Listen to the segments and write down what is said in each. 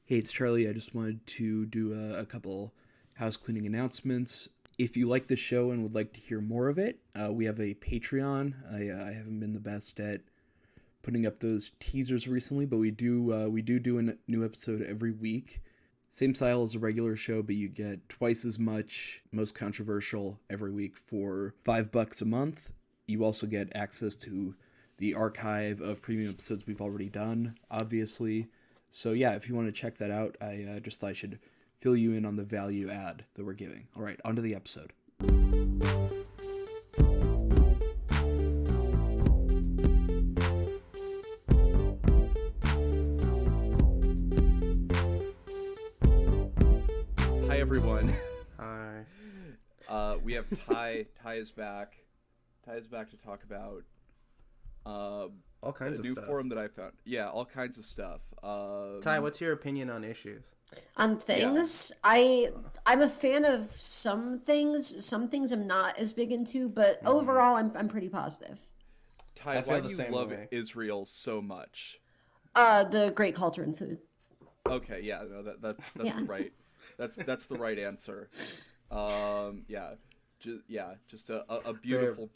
Hey, it's Charlie. I just wanted to do a couple house cleaning announcements. If you like the show and would like to hear more of it, we have a Patreon. I haven't been the best at putting up those teasers recently, but we do a new episode every week. Same style as a regular show, but you get twice as much, most controversial, every week for $5 a month. You also get access to the archive of premium episodes we've already done, obviously. So yeah, if you want to check that out, I just thought I should fill you in on the value add that we're giving. All right, on to the episode. Hi everyone. Hi. We have Ty. Ty is back. Ty is back to talk about All kinds a of new stuff. forum that I found. Yeah, all kinds of stuff. Ty, what's your opinion on issues? On things, I'm a fan of some things. Some things I'm not as big into, but overall, I'm pretty positive. Ty, I feel why the do you same love way. Israel so much? The great culture and food. Okay, yeah, no, that's Yeah. right. That's the right answer. Just a beautiful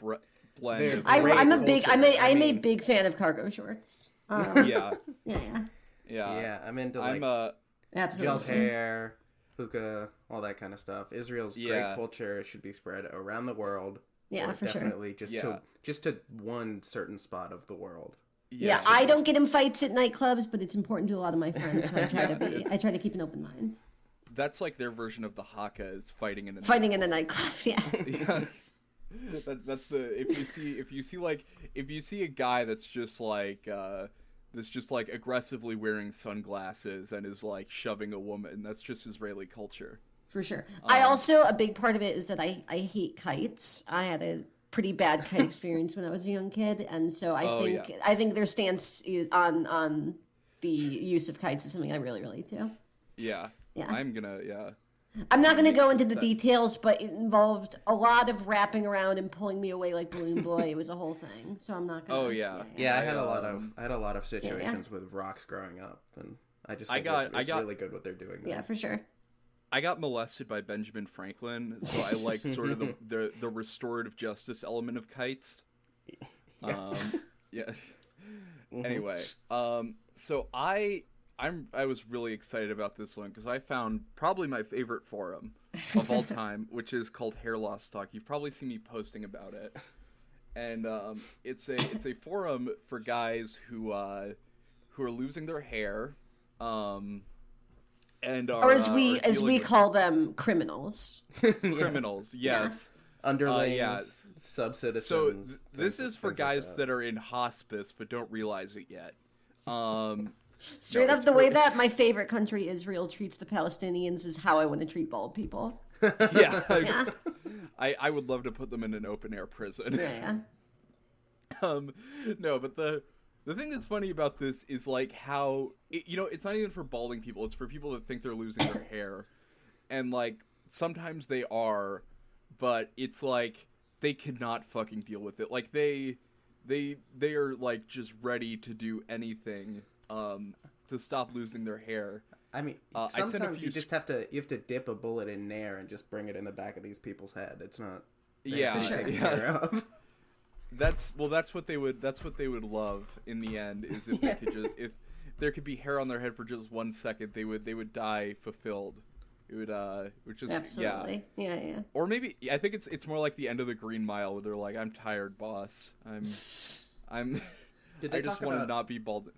blend. they're Of, great I'm a big culture. I'm a mean, big fan of cargo shorts. yeah, Yeah, Yeah, I'm into like I'm absolutely. Geltair, hookah, all that kind of stuff. Israel's Yeah. great culture should be spread around the world. Yeah, or for sure. definitely just Yeah. to one certain spot of the world. Yeah, I don't get in fights at nightclubs, but it's important to a lot of my friends, so I try to keep an open mind. That's like their version of the haka is fighting in a Fighting in a nightclub, yeah. Yeah. That's the if you see a guy that's just like aggressively wearing sunglasses and is like shoving a woman, that's just Israeli culture. For sure. I also, a big part of it is that I hate kites. I had a pretty bad kite experience when I was a young kid, and so I think their stance on the use of kites is something I really relate to. Yeah. Yeah. I'm not going to go into the details, but it involved a lot of wrapping around and pulling me away like Balloon Boy. It was a whole thing, so I'm not going to. Oh, yeah. Yeah, I had a lot of situations with rocks growing up, and I just think it's really good what they're doing. Yeah, for sure. I got molested by Benjamin Franklin, so I like sort of the restorative justice element of kites. Yeah. Anyway, so I was really excited about this one because I found probably my favorite forum of all time, which is called Hair Loss Talk. You've probably seen me posting about it, and it's a forum for guys who are losing their hair, and are, Or as we dealing with call them, criminals. criminals. Yes. Underlings, sub-citizens. So this is for things like guys that are in hospice but don't realize it yet. Straight No, up, it's the way great. that my favorite country, Israel, treats the Palestinians is how I want to treat bald people. Yeah, Yeah. I would love to put them in an open air prison. Yeah. No, but the thing that's funny about this is like how it's not even for balding people. It's for people that think they're losing their hair, and like sometimes they are, but it's like they cannot fucking deal with it. Like they are like just ready to do anything to stop losing their hair. I mean, I sent a sometimes few you just have to dip a bullet in Nair and just bring it in the back of these people's head. It's not Yeah, taken yeah. care of. That's what they would love in the end is if they could if there could be hair on their head for just 1 second, they would die fulfilled. It would which is Absolutely. Yeah. Or maybe I think it's more like the end of the Green Mile where they're like, I'm tired, boss. I'm Did they I just talk want to about- not be bald.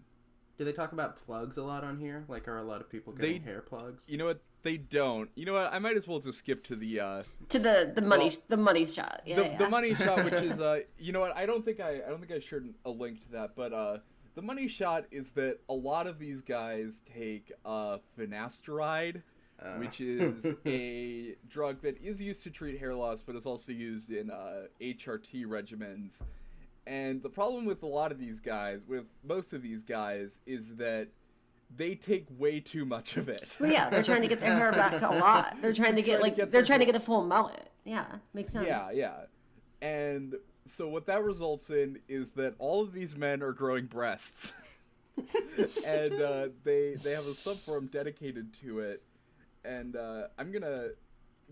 Do they talk about plugs a lot on here? Like, are a lot of people getting hair plugs? You know what? They don't. You know what? I might as well just skip to the To the money shot. Yeah. the money shot, which is you know what? I don't think I shared a link to that, but the money shot is that a lot of these guys take finasteride, which is a drug that is used to treat hair loss, but is also used in HRT regimens. And the problem with a lot of these guys, with most of these guys, is that they take way too much of it. Well, yeah, they're trying to get their hair back a lot. They're trying to get a full mullet. Yeah, makes sense. Yeah. And so what that results in is that all of these men are growing breasts. and they have a subforum dedicated to it. And I'm gonna,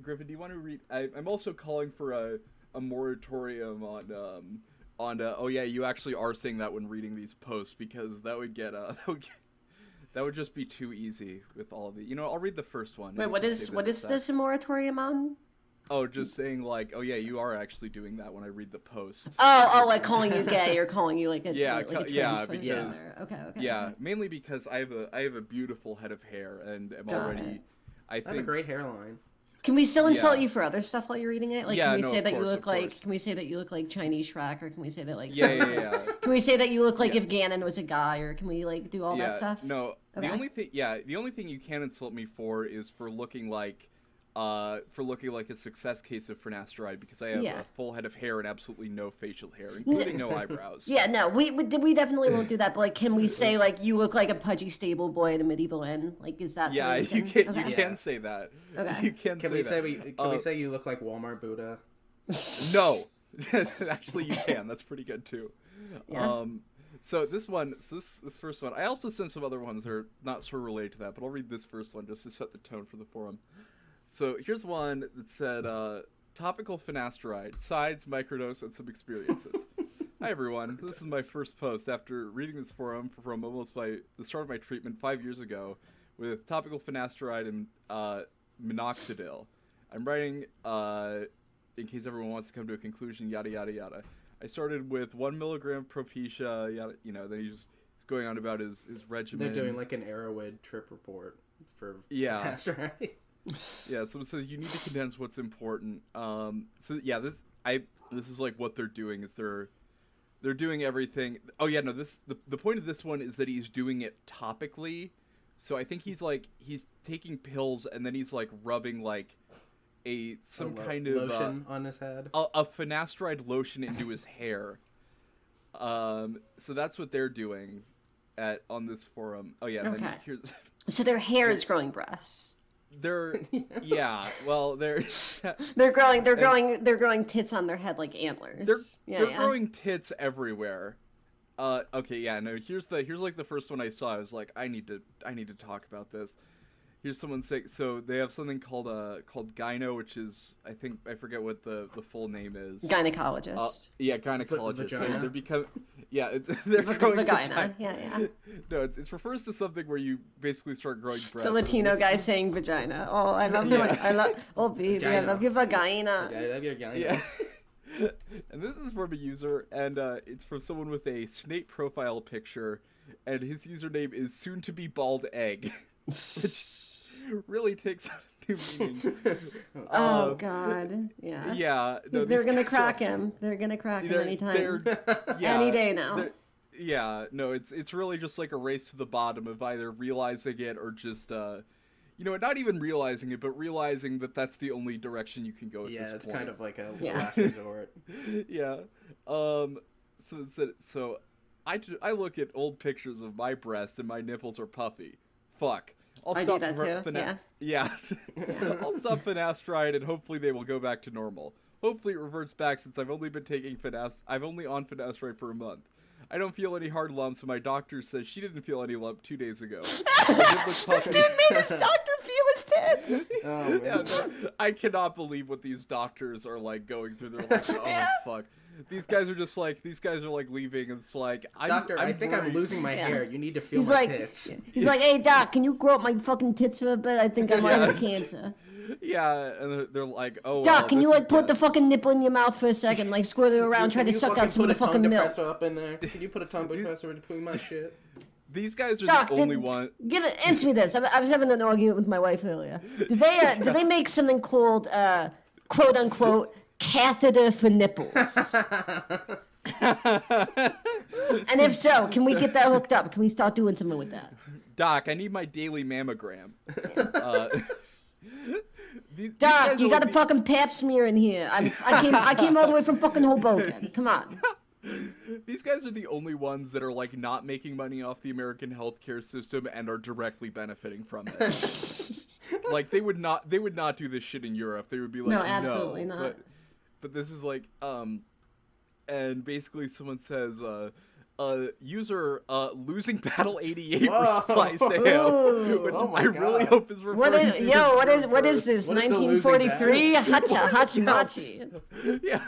Griffin, do you want to read? I'm also calling for a moratorium on oh yeah, you actually are saying that when reading these posts, because that would that would just be too easy with all of it. I'll read the first one. Wait, what is this a moratorium on? Oh, just saying like, oh yeah, you are actually doing that when I read the posts. Oh, like calling you gay or calling you like a trans because okay. Yeah, mainly because I have a beautiful head of hair and am already. I have a great hairline. Can we still insult you for other stuff while you're reading it? Like, can we say that you look like? Can we say that you look like Chinese Shrek, or can we say that like? Yeah. Can we say that you look like if Ganon was a guy, or can we like do all that stuff? No. Okay. The only thing you can insult me for is for looking like a success case of finasteride, because I have a full head of hair and absolutely no facial hair, including no eyebrows. Yeah, no, we definitely won't do that. But like, can we say like you look like a pudgy stable boy at a medieval inn? Like, is that? Yeah, you can. You can say that. Okay. You can say that. Can we say you look like Walmart Buddha? No, actually you can. That's pretty good too. Yeah. So this first one, I also sent some other ones that are not sort of related to that, but I'll read this first one just to set the tone for the forum. So here's one that said, topical finasteride, sides, microdose, and some experiences. Hi everyone, this is my first post after reading this forum from almost the start of my treatment 5 years ago with topical finasteride and minoxidil. I'm writing in case everyone wants to come to a conclusion, yada yada yada. I started with 1 milligram Propecia, yada, then he's going on about his regimen. They're doing like an Arrowhead trip report for finasteride. Yeah, so it says you need to condense what's important. This is like what they're doing is they're doing everything. Oh yeah, no, the point of this one is that he's doing it topically. So I think he's taking pills and then he's like rubbing like some kind of lotion on his head. A finasteride lotion into his hair. So that's what they're doing on this forum. Oh yeah, okay. Then so their hair is growing breasts. They're growing tits on their head like antlers. They're growing tits everywhere. Okay, yeah, no, here's like the first one I saw. I was like, I need to talk about this. Here's someone saying, so they have something called gyno, which is, I forget what the full name is. Gynecologist. Gynecologist. They're vagina. Yeah. No, it refers to something where you basically start growing breasts. It's a Latino guy saying vagina. Oh, I love oh baby, I love your vagina. I love your vagina. Yeah. And this is from a user, and it's from someone with a Snape profile picture, and his username is soon to be bald egg. Which really takes on new meaning. Oh God, yeah. Yeah, no, they're gonna crack him. They're gonna crack him anytime. Any day now. Yeah, no, it's really just like a race to the bottom of either realizing it or just not even realizing it, but realizing that that's the only direction you can go at this point. Yeah, it's kind of like a last resort. Yeah. So I look at old pictures of my breasts and my nipples are puffy. Fuck. I do that too. Yeah. I'll stop finasteride and hopefully they will go back to normal. Hopefully it reverts back since I've only been taking I'm only on finasteride for a month. I don't feel any hard lumps, and my doctor says she didn't feel any lump 2 days ago. This dude made his doctor feel his tits. Oh man. Yeah, no, I cannot believe what these doctors are like going through. They're like, oh fuck. These guys are like leaving, and it's like, Doctor, I think I'm losing my hair. You need to feel tits. He's like, hey doc, can you grow up my fucking tits for a bit? I think I might have cancer. Yeah, and they're like, oh, doc, can you like put the fucking nipple in your mouth for a second, like squirt it around, try to suck out some of the fucking milk. Up in there? Can you put a tongue depressor in between my shit? These guys are the only one. Answer me this. I was having an argument with my wife earlier. Did they make something called quote unquote catheter for nipples? And if so, can we get that hooked up? Can we start doing something with that? Doc, I need my daily mammogram. Doc, you got a fucking pap smear in here. I came all the way from fucking Hoboken. Come on. These guys are the only ones that are like not making money off the American healthcare system and are directly benefiting from it. Like they would not do this shit in Europe. They would be like, no, absolutely not. But this is like, and basically someone says, user losing battle 88 replies to him, which I really hope is referring to. What is this? 1943? Hachi machi. Yeah.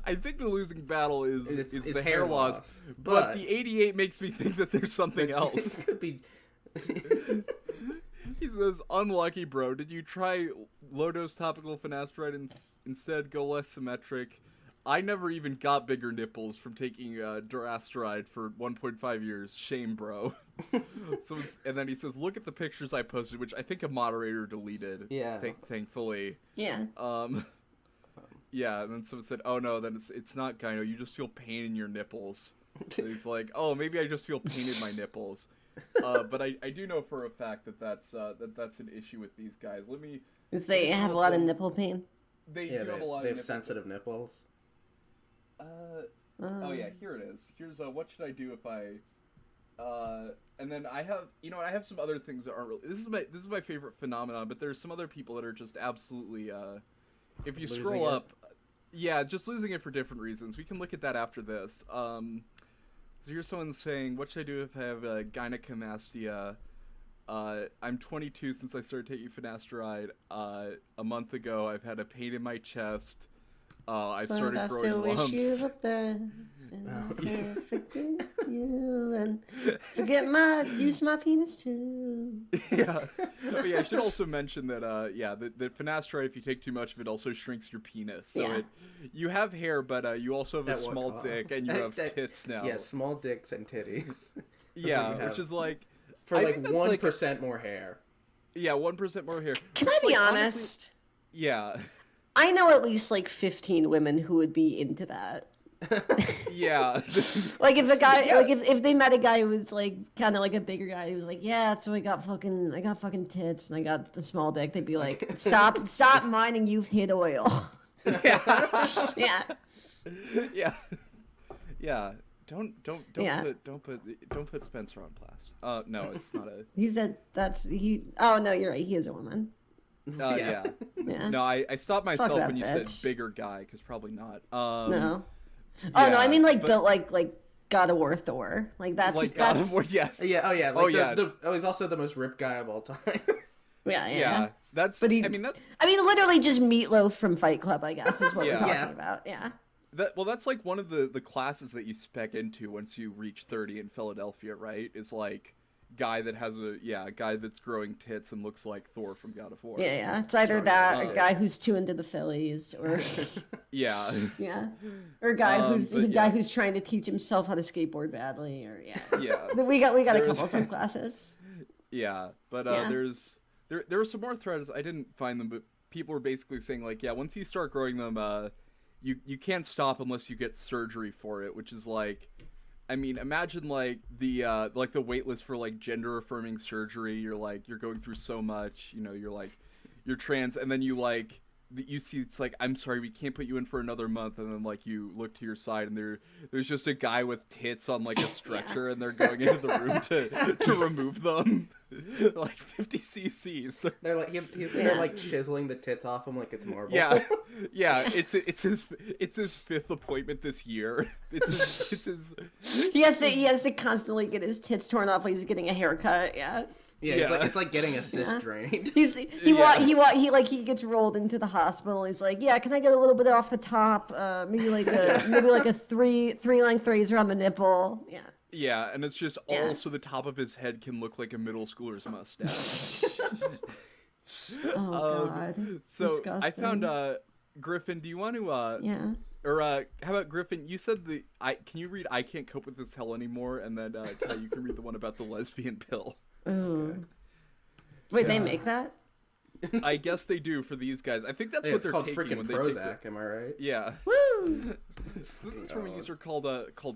I think the losing battle is the hair loss, but the 88 makes me think that there's something else. It could be. He says, "Unlucky, bro. Did you try low-dose topical finasteride instead? Go less symmetric. I never even got bigger nipples from taking durasteride for 1.5 years. Shame, bro." And then he says, "Look at the pictures I posted," which I think a moderator deleted. Yeah. Thankfully. Yeah. Yeah, and then someone said, "Oh no, then it's not gyno. You just feel pain in your nipples." So he's like, "Oh, maybe I just feel pain in my nipples." But I do know for a fact that's an issue with these guys. They have a lot of nipple pain. They have a lot. They have sensitive nipples. Oh yeah, here it is. Here's what should I do if I. And then I have some other things that aren't really. This is my favorite phenomenon, but there's some other people that are just absolutely. If you scroll up, yeah, just losing it for different reasons. We can look at that after this. So here's someone saying, "What should I do if I have gynecomastia? I'm 22 since I started taking finasteride. A month ago, I've had a pain in my chest. I've started growing lumps. I still wish you the best, and so forget you, and use my penis too." Yeah. But yeah, I should also mention that, the finasteride, if you take too much of it, also shrinks your penis. So you have hair, but you also have a small dick, and you have tits now. Yeah, small dicks and titties. Yeah, which is like... For 1% more hair. Yeah, 1% more hair. Can I be honest? Honestly, yeah. I know at least 15 women who would be into that. Yeah. If a guy, if they met a guy who was kind of a bigger guy, who was like, "Yeah, so I got fucking tits and I got the small dick," they'd be like, "Stop mining, you've hit oil." Yeah. Yeah. Yeah. Yeah. Don't put Spencer on blast. No, it's not a. He said Oh no, you're right. He is a woman. Yeah. No, I stopped myself when you said bigger guy, because probably not. No. Oh no, I mean built like God of War Thor. That's God of War, yes. Yeah. Oh yeah. He's also the most ripped guy of all time. Yeah. That's. But literally just Meatloaf from Fight Club, I guess, is what we're talking about. Yeah. That's one of the classes that you spec into once you reach 30 in Philadelphia, right? Is guy that has a guy that's growing tits and looks like Thor from God of War. Yeah. It's either that or a guy who's too into the Phillies, or yeah, or a guy who's trying to teach himself how to skateboard badly, or yeah. We got a couple of subclasses. Yeah, but there were some more threads. I didn't find them, but people were basically saying once you start growing them, you can't stop unless you get surgery for it, which is imagine the wait list for gender affirming surgery. You're going through so much, you're trans, and then you see it's I'm sorry, we can't put you in for another month, and then you look to your side and there's just a guy with tits on a stretcher, and they're going into the room to remove them. 50 cc's. They're chiseling the tits off him like it's marble. Yeah. It's his fifth appointment this year. It's his. He has to constantly get his tits torn off while he's getting a haircut. Yeah. Yeah, it's like getting a cyst drained. He gets rolled into the hospital. He's like, "Yeah, can I get a little bit off the top? Maybe a three length razor on the nipple." Yeah. Yeah, and it's just all so the top of his head can look like a middle schooler's mustache. Oh God. So disgusting. I found Griffin. Do you want to? Yeah. Or how about Griffin? You said can you read "I Can't Cope with This Hell Anymore," and then you can read the one about the lesbian pill. Ooh. Okay. Wait, they make that? I guess they do for these guys. I think that's what they're taking when they Prozac, am I right? Yeah. Woo! This is from a user called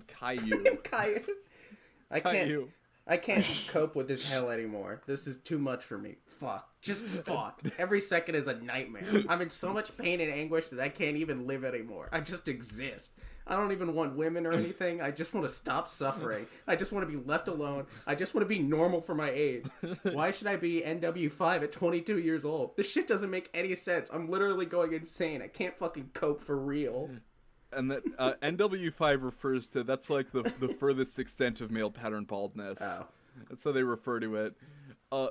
Caillou. Caillou. I can't cope with this hell anymore. This is too much for me. Fuck. Just fuck. Every second is a nightmare. I'm in so much pain and anguish that I can't even live anymore. I just exist. I don't even want women or anything. I just want to stop suffering. I just want to be left alone. I just want to be normal for my age. Why should I be NW5 at 22 years old? This shit doesn't make any sense. I'm literally going insane. I can't fucking cope for real. And that NW5 refers to, that's like the furthest extent of male pattern baldness. Oh. That's how they refer to it.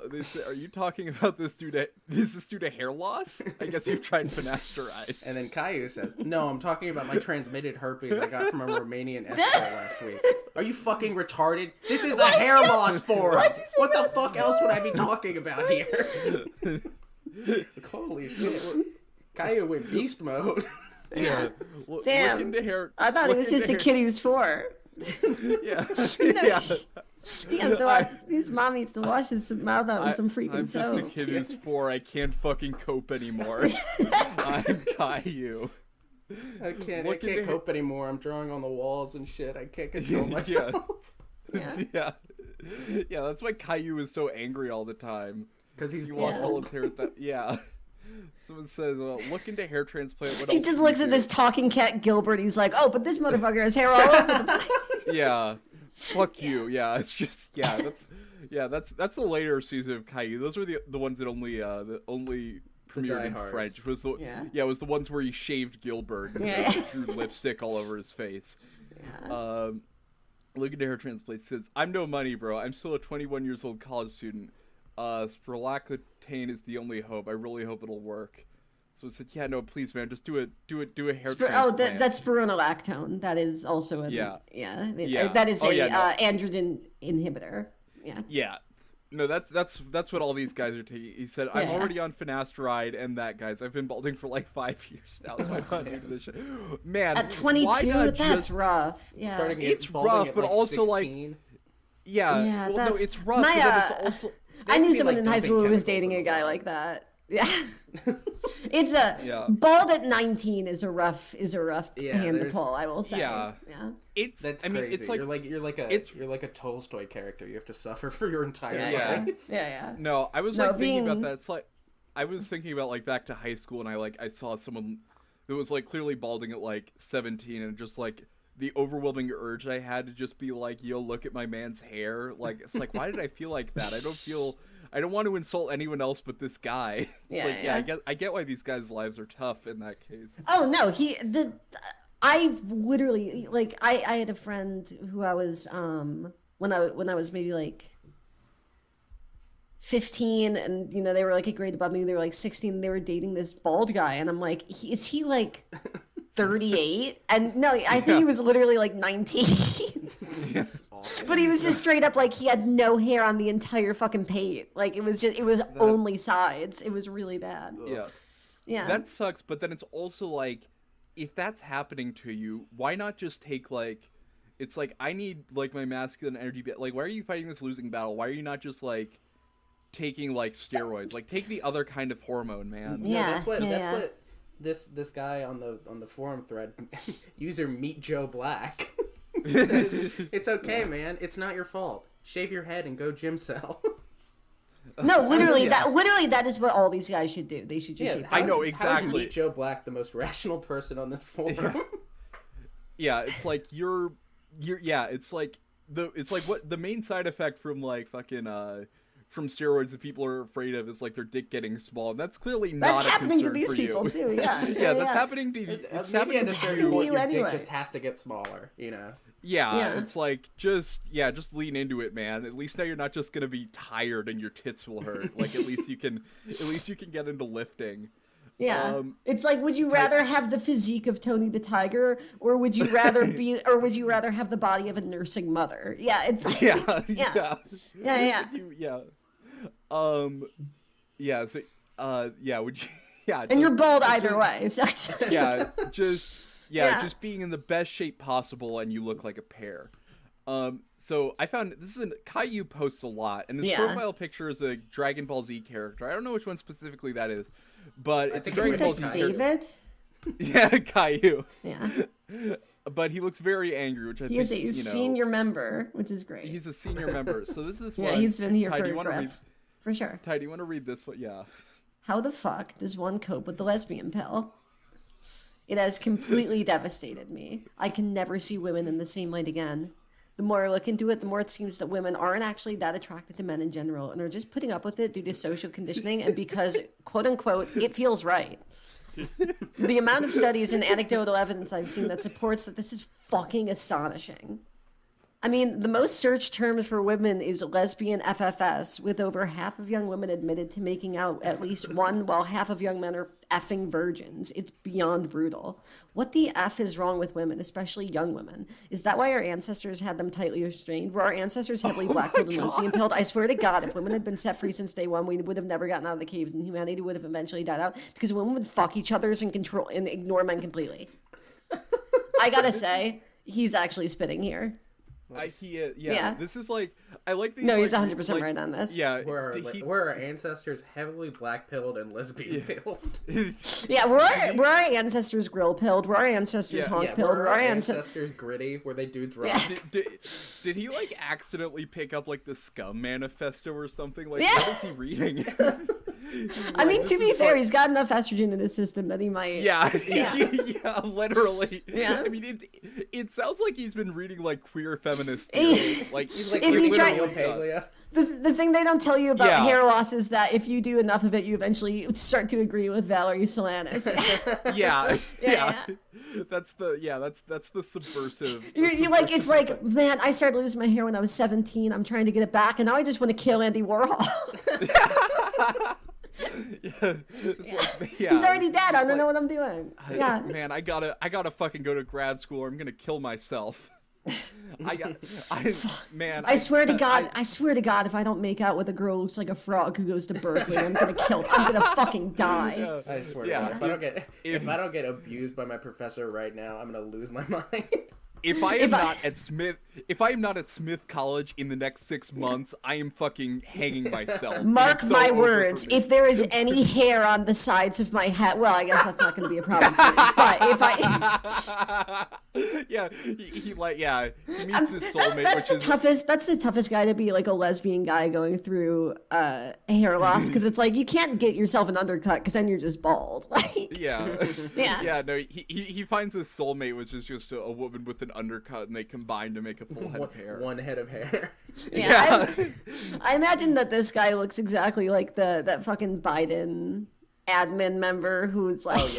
They say, are you talking about this due to hair loss? I guess you've tried finasteride. And then Caillou said, no, I'm talking about my transmitted herpes I got from a Romanian escort last week. Are you fucking retarded? This is a hair loss forum. What the fuck else would I be talking about here? Holy shit. Caillou went beast mode. Yeah. Damn. Look into hair. I thought it was just a kid he was for. Yeah. Yeah, so his mom needs to wash his mouth out with some freaking soap. I'm just a kid who's 4. I can't fucking cope anymore. I'm Caillou. I can't cope anymore. I'm drawing on the walls and shit. I can't control myself. Yeah. Yeah, that's why Caillou is so angry all the time. Because he's lost all his hair. Someone says, look into hair transplant. What he else just do looks you at do? this talking cat Gilbert. He's like, oh, but this motherfucker has hair all over the place. Yeah. Fuck you. Yeah, it's just that's the later season of Caillou. Those were the ones that only premiered in French. Was the ones where he shaved Gilbert and drew lipstick all over his face. Yeah. Look into hair transplant says, I'm no money, bro. I'm still a 21 years old college student. Sprolactane is the only hope. I really hope it'll work. So it said, yeah, no, please, man, just do a hair transplant. Oh, that's spironolactone. That is also that is androgen inhibitor. Yeah. Yeah. No, that's what all these guys are taking. He said, I'm already on finasteride and that, guys. I've been balding for like 5 years now, so I'm not new to this shit. Man, at 22, that's rough. Yeah. It's rough, but also 16. Like, yeah, well, no, it's rough. But it's also. I knew someone in high school who was dating a guy like that. Yeah. It's bald at 19 is a rough hand to pull, I will say. Yeah. That's crazy. It's like you're like a Tolstoy character. You have to suffer for your entire life. Yeah. No, I was thinking about that. It's like I was thinking about like back to high school, and I saw someone who was like clearly balding at like 17, and just like the overwhelming urge I had to just be like, yo, look at my man's hair. Like, it's like, why did I feel like that? I don't want to insult anyone else but this guy. I get why these guys' lives are tough in that case. Oh no, I literally, like, I had a friend who I was when I was maybe like 15, and they were like a grade above me. They were like 16. And they were dating this bald guy, and I'm like, is he like 38? And no, I think he was literally like 19. But he was just straight up like he had no hair on the entire fucking pate. Like it was only sides. It was really bad. Yeah. That sucks, but then it's also like, if that's happening to you, why not just take like, it's like, I need like my masculine energy. Like, why are you fighting this losing battle? Why are you not just like taking like steroids? Like, take the other kind of hormone, man. That's what this guy on the forum thread, user Meet Joe Black, says, it's okay, man. It's not your fault. Shave your head and go gym cell. No, literally, that is what all these guys should do. They should just shave. I know exactly. How is Meet Joe Black the most rational person on this forum? Yeah, it's like it's like what the main side effect from like fucking from steroids that people are afraid of is like their dick getting small, and that's clearly not happening to these people too. Yeah, that's happening to you. It's happening to you. Your dick just has to get smaller, Yeah, it's like just lean into it, man. At least now you're not just gonna be tired and your tits will hurt. Like at least you can get into lifting. Yeah, it's like, would you rather have the physique of Tony the Tiger, or would you rather have the body of a nursing mother? Yeah, it's like, would you? Yeah, and you're bald either way. So just being in the best shape possible, and you look like a pear. So I found Caillou posts a lot, and his profile picture is a Dragon Ball Z character. I don't know which one specifically that is, but it's a Dragon Ball Z David. Yeah, Caillou. Yeah. But he looks very angry, which I think he is a senior member, which is great. He's a senior member, so this is yeah. He's been here for sure. Ty, do you want to read this one? Yeah. How the fuck does one cope with the lesbian pill? It has completely devastated me. I can never see women in the same light again. The more I look into it, the more it seems that women aren't actually that attracted to men in general and are just putting up with it due to social conditioning and because, quote unquote, it feels right. The amount of studies and anecdotal evidence I've seen that supports that this is fucking astonishing. I mean, the most searched terms for women is lesbian FFS, with over half of young women admitted to making out at least one, while half of young men are effing virgins. It's beyond brutal. What the F is wrong with women, especially young women? Is that why our ancestors had them tightly restrained? Were our ancestors heavily black-pilled and lesbian-pilled? I swear to God, if women had been set free since day one, we would have never gotten out of the caves, and humanity would have eventually died out, because women would fuck each other and control and ignore men completely. I gotta say, he's actually spitting here. Yeah. This is like, I like these. No, he's like, 100% right on this. Yeah, were our ancestors heavily black-pilled and lesbian-pilled? Yeah, were our ancestors grill-pilled? Were our ancestors honk-pilled? Were our ancestors gritty? Were they dudes rock? Yeah. Did he like accidentally pick up like the Scum Manifesto or something? Like, Yeah. what is he reading? I mean, to be fair, he's got enough estrogen in his system that he might. Yeah, Yeah. yeah, literally. Yeah. I mean, it sounds like he's been reading like queer feminist theory. Like he's like If you try- Paglia. The thing they don't tell you about Yeah. hair loss is that if you do enough of it, you eventually start to agree with Valerie Solanas. yeah. Yeah. That's the subversive. You like, it's like, man, I started losing my hair when I was 17. I'm trying to get it back, and now I just want to kill Andy Warhol. He's already dead. I don't know what I'm doing. Yeah. Man, I gotta fucking go to grad school or I'm gonna kill myself. I swear to God, if I don't make out with a girl who looks like a frog who goes to Berkeley, I'm gonna fucking die. Yeah. I swear to God, if I don't get abused by my professor right now, I'm gonna lose my mind. If I am not at Smith College in the next 6 months, I am fucking hanging myself. Mark my words. If there is any hair on the sides of my head, well, I guess that's not going to be a problem for me. But if I, he meets his soulmate. That's the toughest guy to be, like a lesbian guy going through hair loss, because it's like you can't get yourself an undercut because then you're just bald. No, he finds his soulmate, which is just a woman with an undercut, and they combine to make a full head of hair. One head of hair. I imagine that this guy looks exactly like that fucking Biden admin member who's like,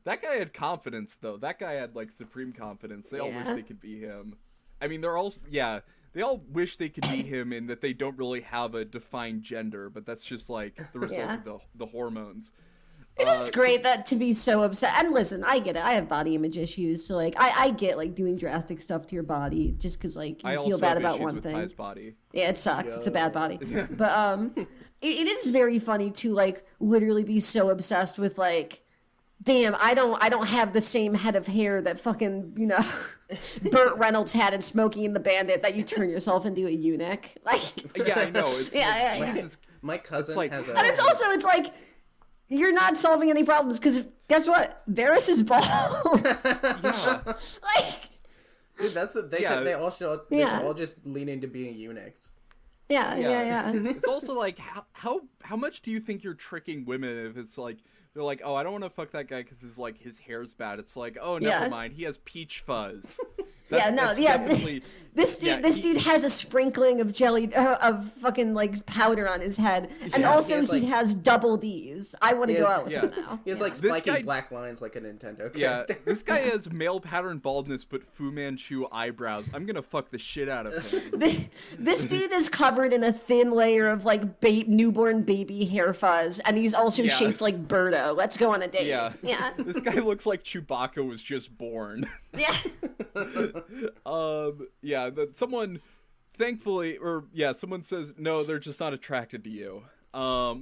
that guy had confidence though. That guy had like supreme confidence. They all wish they could be him. I mean, they all wish they could be him in that they don't really have a defined gender, but that's just like the result of the hormones. It is great that to be so upset. And listen, I get it. I have body image issues, so like I get like doing drastic stuff to your body just because like you feel bad about one thing. Ty's body. Yeah, it sucks. It's a bad body. But it is very funny to like literally be so obsessed with like, damn, I don't have the same head of hair that fucking, Burt Reynolds had in Smokey and the Bandit, that you turn yourself into a eunuch. Like, yeah, I know. It's my cousin has a... And it's like, you're not solving any problems, because guess what? Varys is bald. Like, dude, that's the they should all just lean into being eunuchs. Yeah. It's also like how much do you think you're tricking women if it's like they're like, oh, I don't want to fuck that guy because his hair's bad. It's like, oh, never mind, he has peach fuzz. This dude has a sprinkling of jelly of fucking like powder on his head, and also he has double D's. I want to go out with him now. He has like spiky black lines like a Nintendo character. Yeah, this guy has male pattern baldness but Fu Manchu eyebrows. I'm gonna fuck the shit out of him. This dude is covered in a thin layer of like newborn baby hair fuzz, and he's also shaped like Birdo. Let's go on a date. Yeah. This guy looks like Chewbacca was just born. Yeah. Someone says no, they're just not attracted to you. No,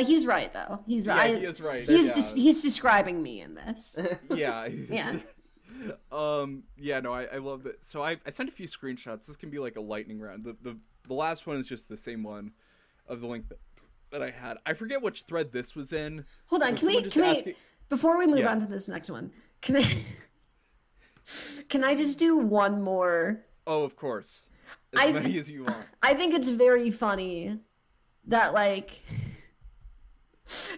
he's right though. He's right. Yeah, he is right. He's describing me in this. Yeah. Yeah. I love that. So I sent a few screenshots. This can be like a lightning round. The last one is just the same one of the link that I had. I forget which thread this was in. Hold on, can we before we move on to this next one, can I just do one more? Oh, of course. As many as you want. I think it's very funny that like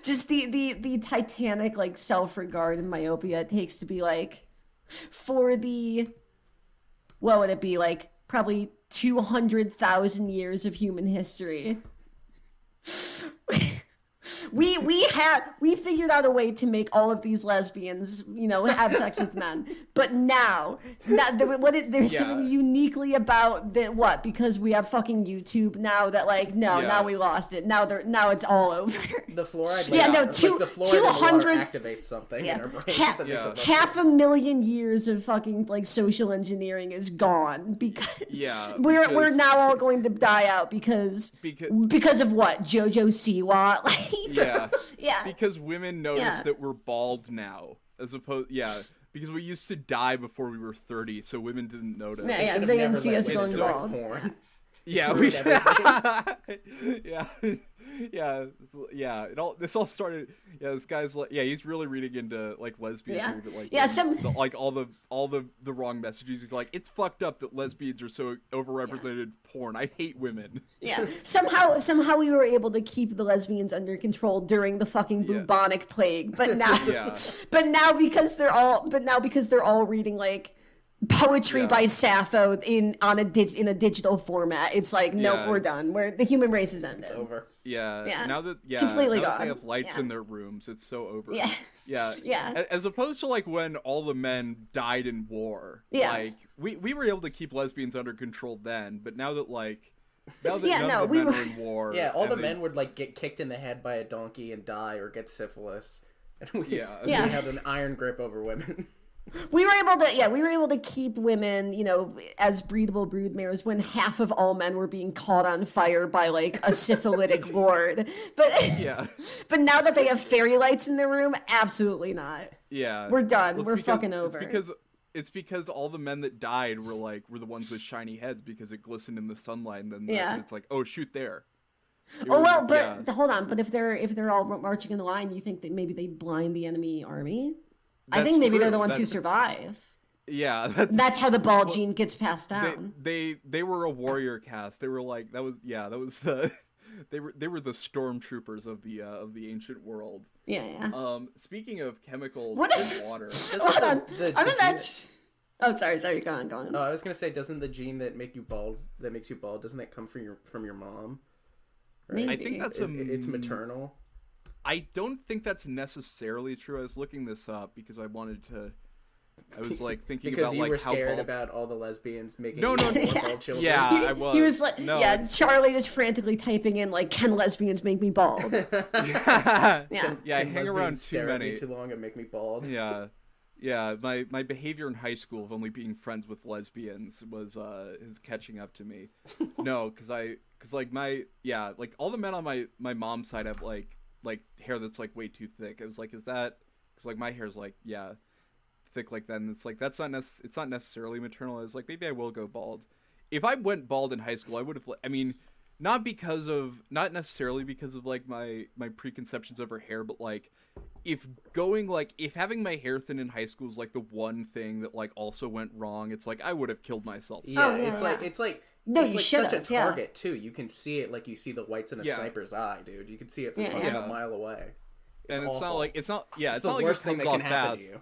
just the Titanic like self-regard and myopia it takes to be like, for the, what would it be, like probably 200,000 years of human history, We figured out a way to make all of these lesbians, have sex with men. But now there's something uniquely about that. What? Because we have fucking YouTube now. That now we lost it. Now it's all over. The fluoride. The fluoride 200 activates something in our brain. Half a million years of fucking social engineering is gone because we're now all going to die out because of what? JoJo Siwa. Yeah. Because women notice that we're bald now, as opposed. Yeah. Because we used to die before we were 30, so women didn't notice. Yeah, they didn't see us going bald. Yeah, we should. This all started. Yeah, this guy's he's really reading into lesbians, but all the wrong messages. He's like, it's fucked up that lesbians are so overrepresented in porn. I hate women. Yeah, somehow we were able to keep the lesbians under control during the fucking bubonic plague, but now because they're all reading poetry by Sappho in a digital format. It's nope, we're done. The human race is ended. It's over. Yeah. Now that completely now gone. That they have lights in their rooms, it's so over. Yeah. As opposed to when all the men died in war. Yeah. We were able to keep lesbians under control then, but now that none of the men were in war. Yeah, all the men would get kicked in the head by a donkey and die or get syphilis. And we had an iron grip over women. We were able to keep women, as breedable broodmares when half of all men were being caught on fire by a syphilitic lord. But now that they have fairy lights in their room, absolutely not. Yeah. We're done. We're fucking over. It's because all the men that died were the ones with shiny heads because it glistened in the sunlight, and then it's oh, shoot there. Hold on. But if they're all marching in the line, you think that maybe they blind the enemy army? I think maybe they're the ones who survive. Yeah, that's how the bald gene gets passed down. They were a warrior caste. They were they were the stormtroopers of the ancient world. Yeah. Speaking of chemicals in water. Hold on. I'm in that. Oh, sorry. Go on. Oh, I was gonna say, doesn't the gene that makes you bald, doesn't that come from your mom? Right? I think it's maternal. I don't think that's necessarily true. I was looking this up because I wanted to. I was thinking because about you were how scared bald... about all the lesbians making more bald children. Yeah, I was. He was Charlie just frantically typing in can lesbians make me bald? Yeah, Can I hang around too many. Too long and make me bald. Yeah. My behavior in high school of only being friends with lesbians was is catching up to me. No, because all the men on my mom's side have hair that's way too thick. I was is that because my hair's thick like that, and it's that's not it's not necessarily maternal. I was maybe I will go bald. If I went bald in high school, I would have not necessarily because of my preconceptions over hair, but if having my hair thin in high school is the one thing that also went wrong, it's I would have killed myself. It's no, it's you should such a target too. You can see it you see the whites in a sniper's eye, dude. You can see it from a mile away. And it's awful. it's not the not worst thing that can happen to you.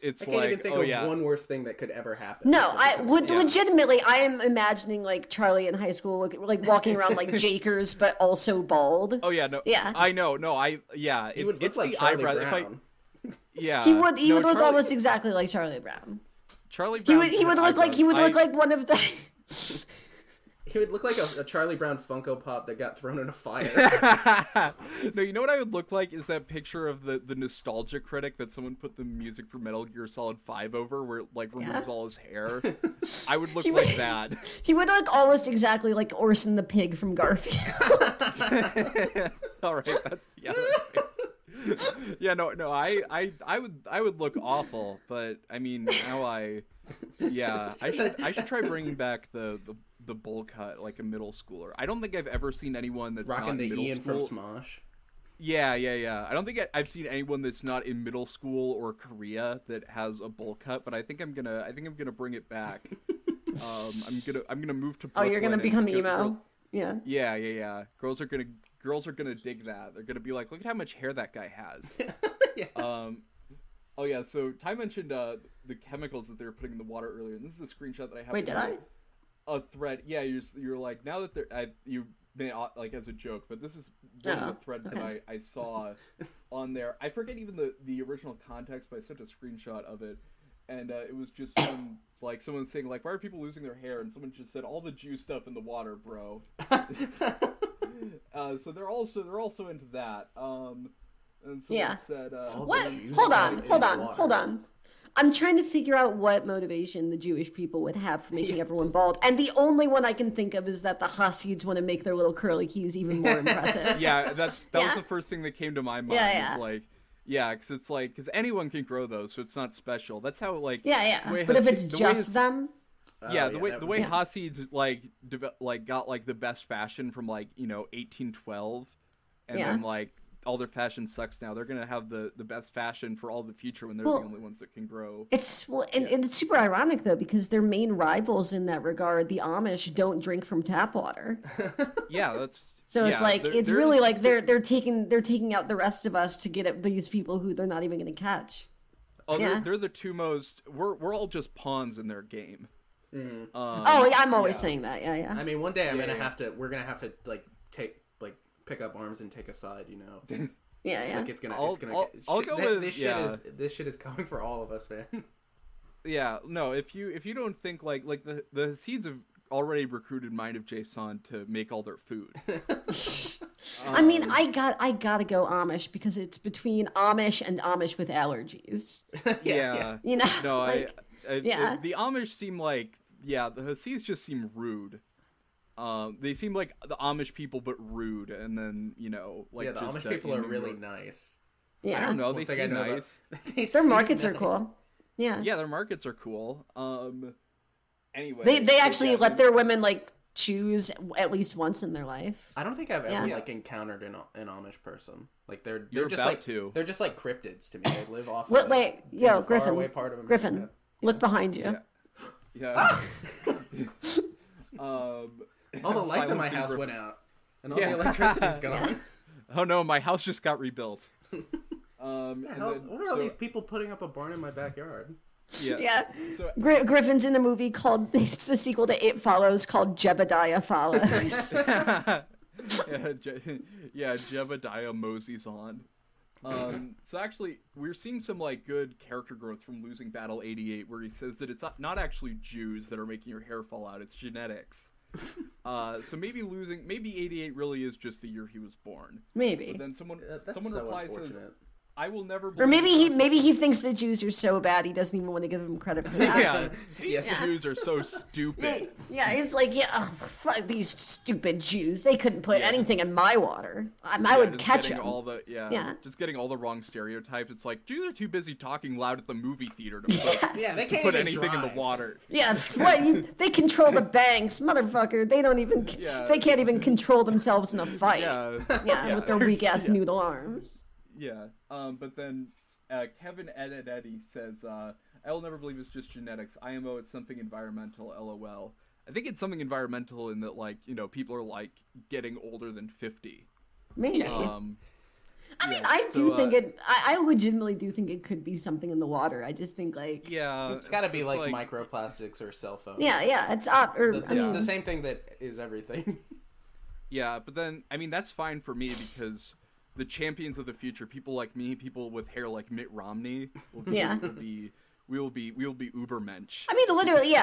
It's I can't even think of one worse thing that could ever happen. No, legitimately, I am imagining Charlie in high school, walking around like Jakers, but also bald. Oh yeah, no, yeah, I know, no, he would look like Charlie Brown. He would look almost exactly like Charlie Brown. Charlie Brown. He would look like one of the. He would look like a Charlie Brown Funko Pop that got thrown in a fire. No, you know what I would look like is that picture of the nostalgia critic that someone put the music for Metal Gear Solid 5 over, where it removes all his hair. I would look like that. He would look almost exactly like Orson the Pig from Garfield. All right, that's yeah, no, I would look awful, but I mean now I should try bringing back the bowl cut like a middle schooler. I don't think I've ever seen anyone that's rocking not the middle Ian school. from Smosh. Yeah. I don't think I've seen anyone that's not in middle school or Korea that has a bowl cut, but I think I'm gonna bring it back. I'm gonna move to Brooklyn. Oh, you're gonna become emo. Yeah. Girls are gonna dig that. They're gonna be like, look at how much hair that guy has. Yeah. Oh yeah. So Ty mentioned the chemicals that they were putting in the water earlier, and this is a screenshot that I have. Wait, did I? A thread. Yeah, you're like, now that you like as a joke, but this is one of the threads that I saw on there. I forget even the original context, but I sent a screenshot of it, and it was just someone saying like, "Why are people losing their hair?" And someone just said, "All the Jew stuff in the water, bro." So they're also into that. And someone said, "What? Hold on. I'm trying to figure out what motivation the Jewish people would have for making everyone bald, and the only one I can think of is that the Hasids want to make their little curly cues even more impressive." Yeah, that was the first thing that came to my mind. Yeah. It's like, because it's like, because anyone can grow those, so it's not special. That's how like. Yeah. But if it's just them. The way Hasids got like the best fashion from 1812, and then like all their fashion sucks now. They're gonna have the best fashion for all the future when they're the only ones that can grow. And it's super ironic though, because their main rivals in that regard, the Amish, don't drink from tap water. Yeah, that's so it's like it's really like they're taking out the rest of us to get at these people who they're not even gonna catch. Oh, they're the two most. We're all just pawns in their game. Mm-hmm. I'm always saying that. Yeah. I mean, one day we're gonna have to pick up arms and take a side, you know. Yeah. Like I'll go with this shit is coming for all of us, man. Yeah, no. If you don't think like the Hasids have already recruited Mind of Jason to make all their food. I mean, I gotta go Amish because it's between Amish and Amish with allergies. Yeah. You know. No, the Amish seem like the Hasids just seem rude. They seem like the Amish people, but rude, and then the Amish people are really nice. Yeah, I don't know. They seem nice. Their markets are cool. Yeah, their markets are cool. Anyway, they actually let their women choose at least once in their life. I don't think I've ever encountered an Amish person. Like they're just they're just like cryptids to me. They live off. Griffin. Part of Griffin, look behind you. Yeah. All the lights in my house went out, and all the electricity's gone. Oh no, my house just got rebuilt. What are all these people putting up a barn in my backyard? Yeah. So, Griffin's in a movie called, it's a sequel to It Follows called Jebediah Follows. Jebediah moseys on. So actually, we're seeing some good character growth from Losing Battle 88, where he says that it's not actually Jews that are making your hair fall out, it's genetics. So maybe 88 really is just the year he was born. Maybe. But then someone replies, says, I will never believe. Or maybe he thinks the Jews are so bad he doesn't even want to give them credit for that. The Jews are so stupid. Yeah, it's like, fuck these stupid Jews. They couldn't put anything in my water. I would catch them. Just getting all the wrong stereotypes. It's like, Jews are too busy talking loud at the movie theater to put anything in the water. Yeah, they control the banks, motherfucker. They don't even. They can't even control themselves in a fight. With their weak ass noodle arms. Yeah, but then Kevin Eddie says, I will never believe it's just genetics. IMO, it's something environmental, LOL. I think it's something environmental in that, people are, getting older than 50. Maybe. I mean, I do think I legitimately do think it could be something in the water. I just think, it's got to be, microplastics or cell phones. Yeah, it's the same thing that is everything. Yeah, but then, I mean, that's fine for me because the champions of the future, people like me, people with hair like Mitt Romney, will be Ubermensch. I mean, literally,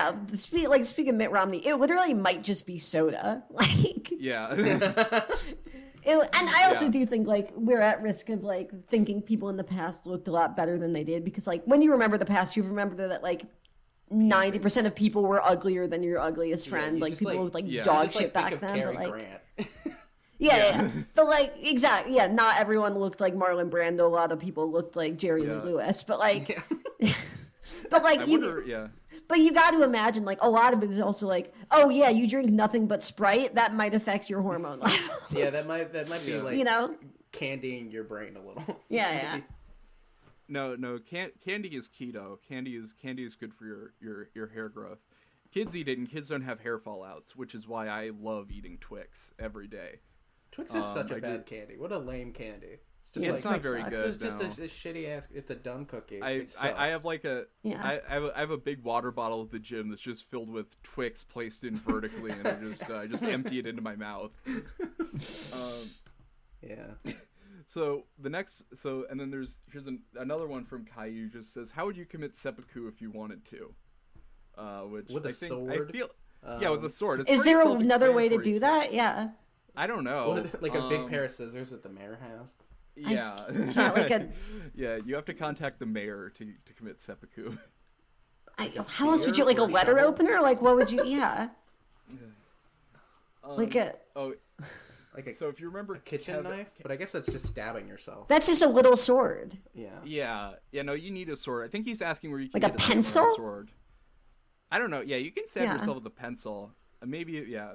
speaking of Mitt Romney, it literally might just be soda. And I also do think we're at risk of thinking people in the past looked a lot better than they did, because when you remember the past, you remember that 90% of people were uglier than your ugliest friend. People looked like dog shit back then. But but exactly, not everyone looked like Marlon Brando. A lot of people looked like Jerry Lee Lewis, but but you got to imagine a lot of it is also you drink nothing but Sprite, that might affect your hormone levels. that might be candying your brain a little. No, candy is keto. Candy is good for your hair growth. Kids eat it, and kids don't have hair fallouts, which is why I love eating Twix every day. Twix is such a bad candy. What a lame candy. It's not very good. It's just a shitty ass. It's a dumb cookie. I have like I have a big water bottle at the gym that's just filled with Twix placed in vertically, and I just empty it into my mouth. Yeah. So and then here's another one from Caillou. Just says, how would you commit seppuku if you wanted to? Which with a sword. I feel, yeah, with a sword. Is there another way to do that? Yeah. I don't know. Like a big pair of scissors that the mayor has. Yeah. Like yeah, you have to contact the mayor to commit seppuku. How else would you, like a letter opener? Like what would you, yeah. Like so if you remember a kitchen knife, but I guess that's just stabbing yourself. That's just a little sword. Yeah. No, you need a sword. I think he's asking where you can like get a pencil sword. I don't know. Yeah, you can stab yourself with a pencil. Maybe, yeah.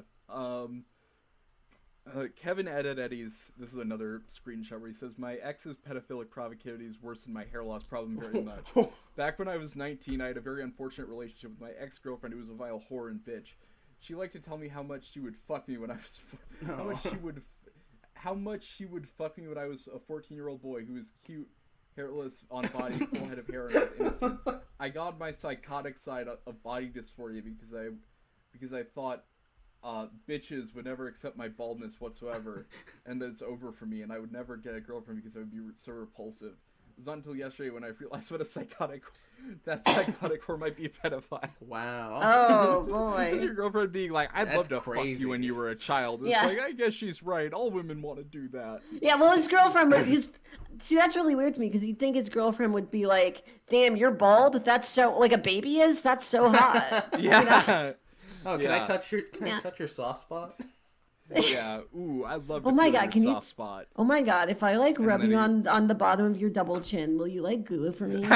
Kevin Eddie's, this is another screenshot where he says, my ex's pedophilic proclivities worsened my hair loss problem very much. Back when I was 19, I had a very unfortunate relationship with my ex-girlfriend who was a vile whore and bitch. She liked to tell me how much she would fuck me when I was how much she would fuck me when I was a 14-year-old boy who was cute, hairless, on body, full head of hair, and was innocent. I got my psychotic side of body dysphoria because I thought bitches would never accept my baldness whatsoever, and that it's over for me, and I would never get a girlfriend because I would be so repulsive. It was not until yesterday when I realized what that psychotic whore might be a pedophile. Wow. Oh boy. Your girlfriend being like, I'd love to fuck you when you were a child. It's like, I guess she's right. All women want to do that. Yeah, well, his girlfriend would. See, that's really weird to me because you'd think his girlfriend would be like, "Damn, you're bald. That's so like a baby is. That's so hot." Yeah. You know? Oh, can I touch your soft spot? Yeah. Ooh, I'd love to oh my feel God, your soft spot. Oh my God, if I like rub you on the bottom of your double chin, will you like glue it for me?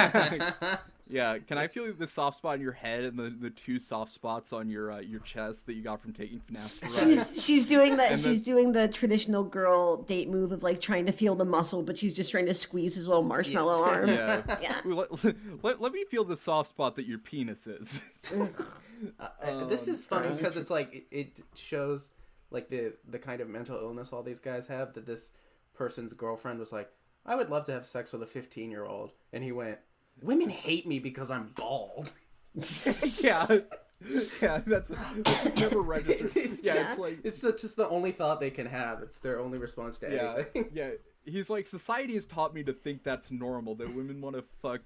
Yeah, can I feel the soft spot in your head and the two soft spots on your chest that you got from taking finasteride? She's doing that. She's doing the traditional girl date move of like trying to feel the muscle, but she's just trying to squeeze his little marshmallow arm. Yeah. Yeah. Ooh, let me feel the soft spot that your penis is. This is funny because it's like it shows like the kind of mental illness all these guys have. That this person's girlfriend was like, I would love to have sex with a 15-year-old, and he went, women hate me because I'm bald. Yeah, that's never registered. Yeah, it's like it's just the only thought they can have. It's their only response to anything. Yeah, he's like, society has taught me to think that's normal, that women want to fuck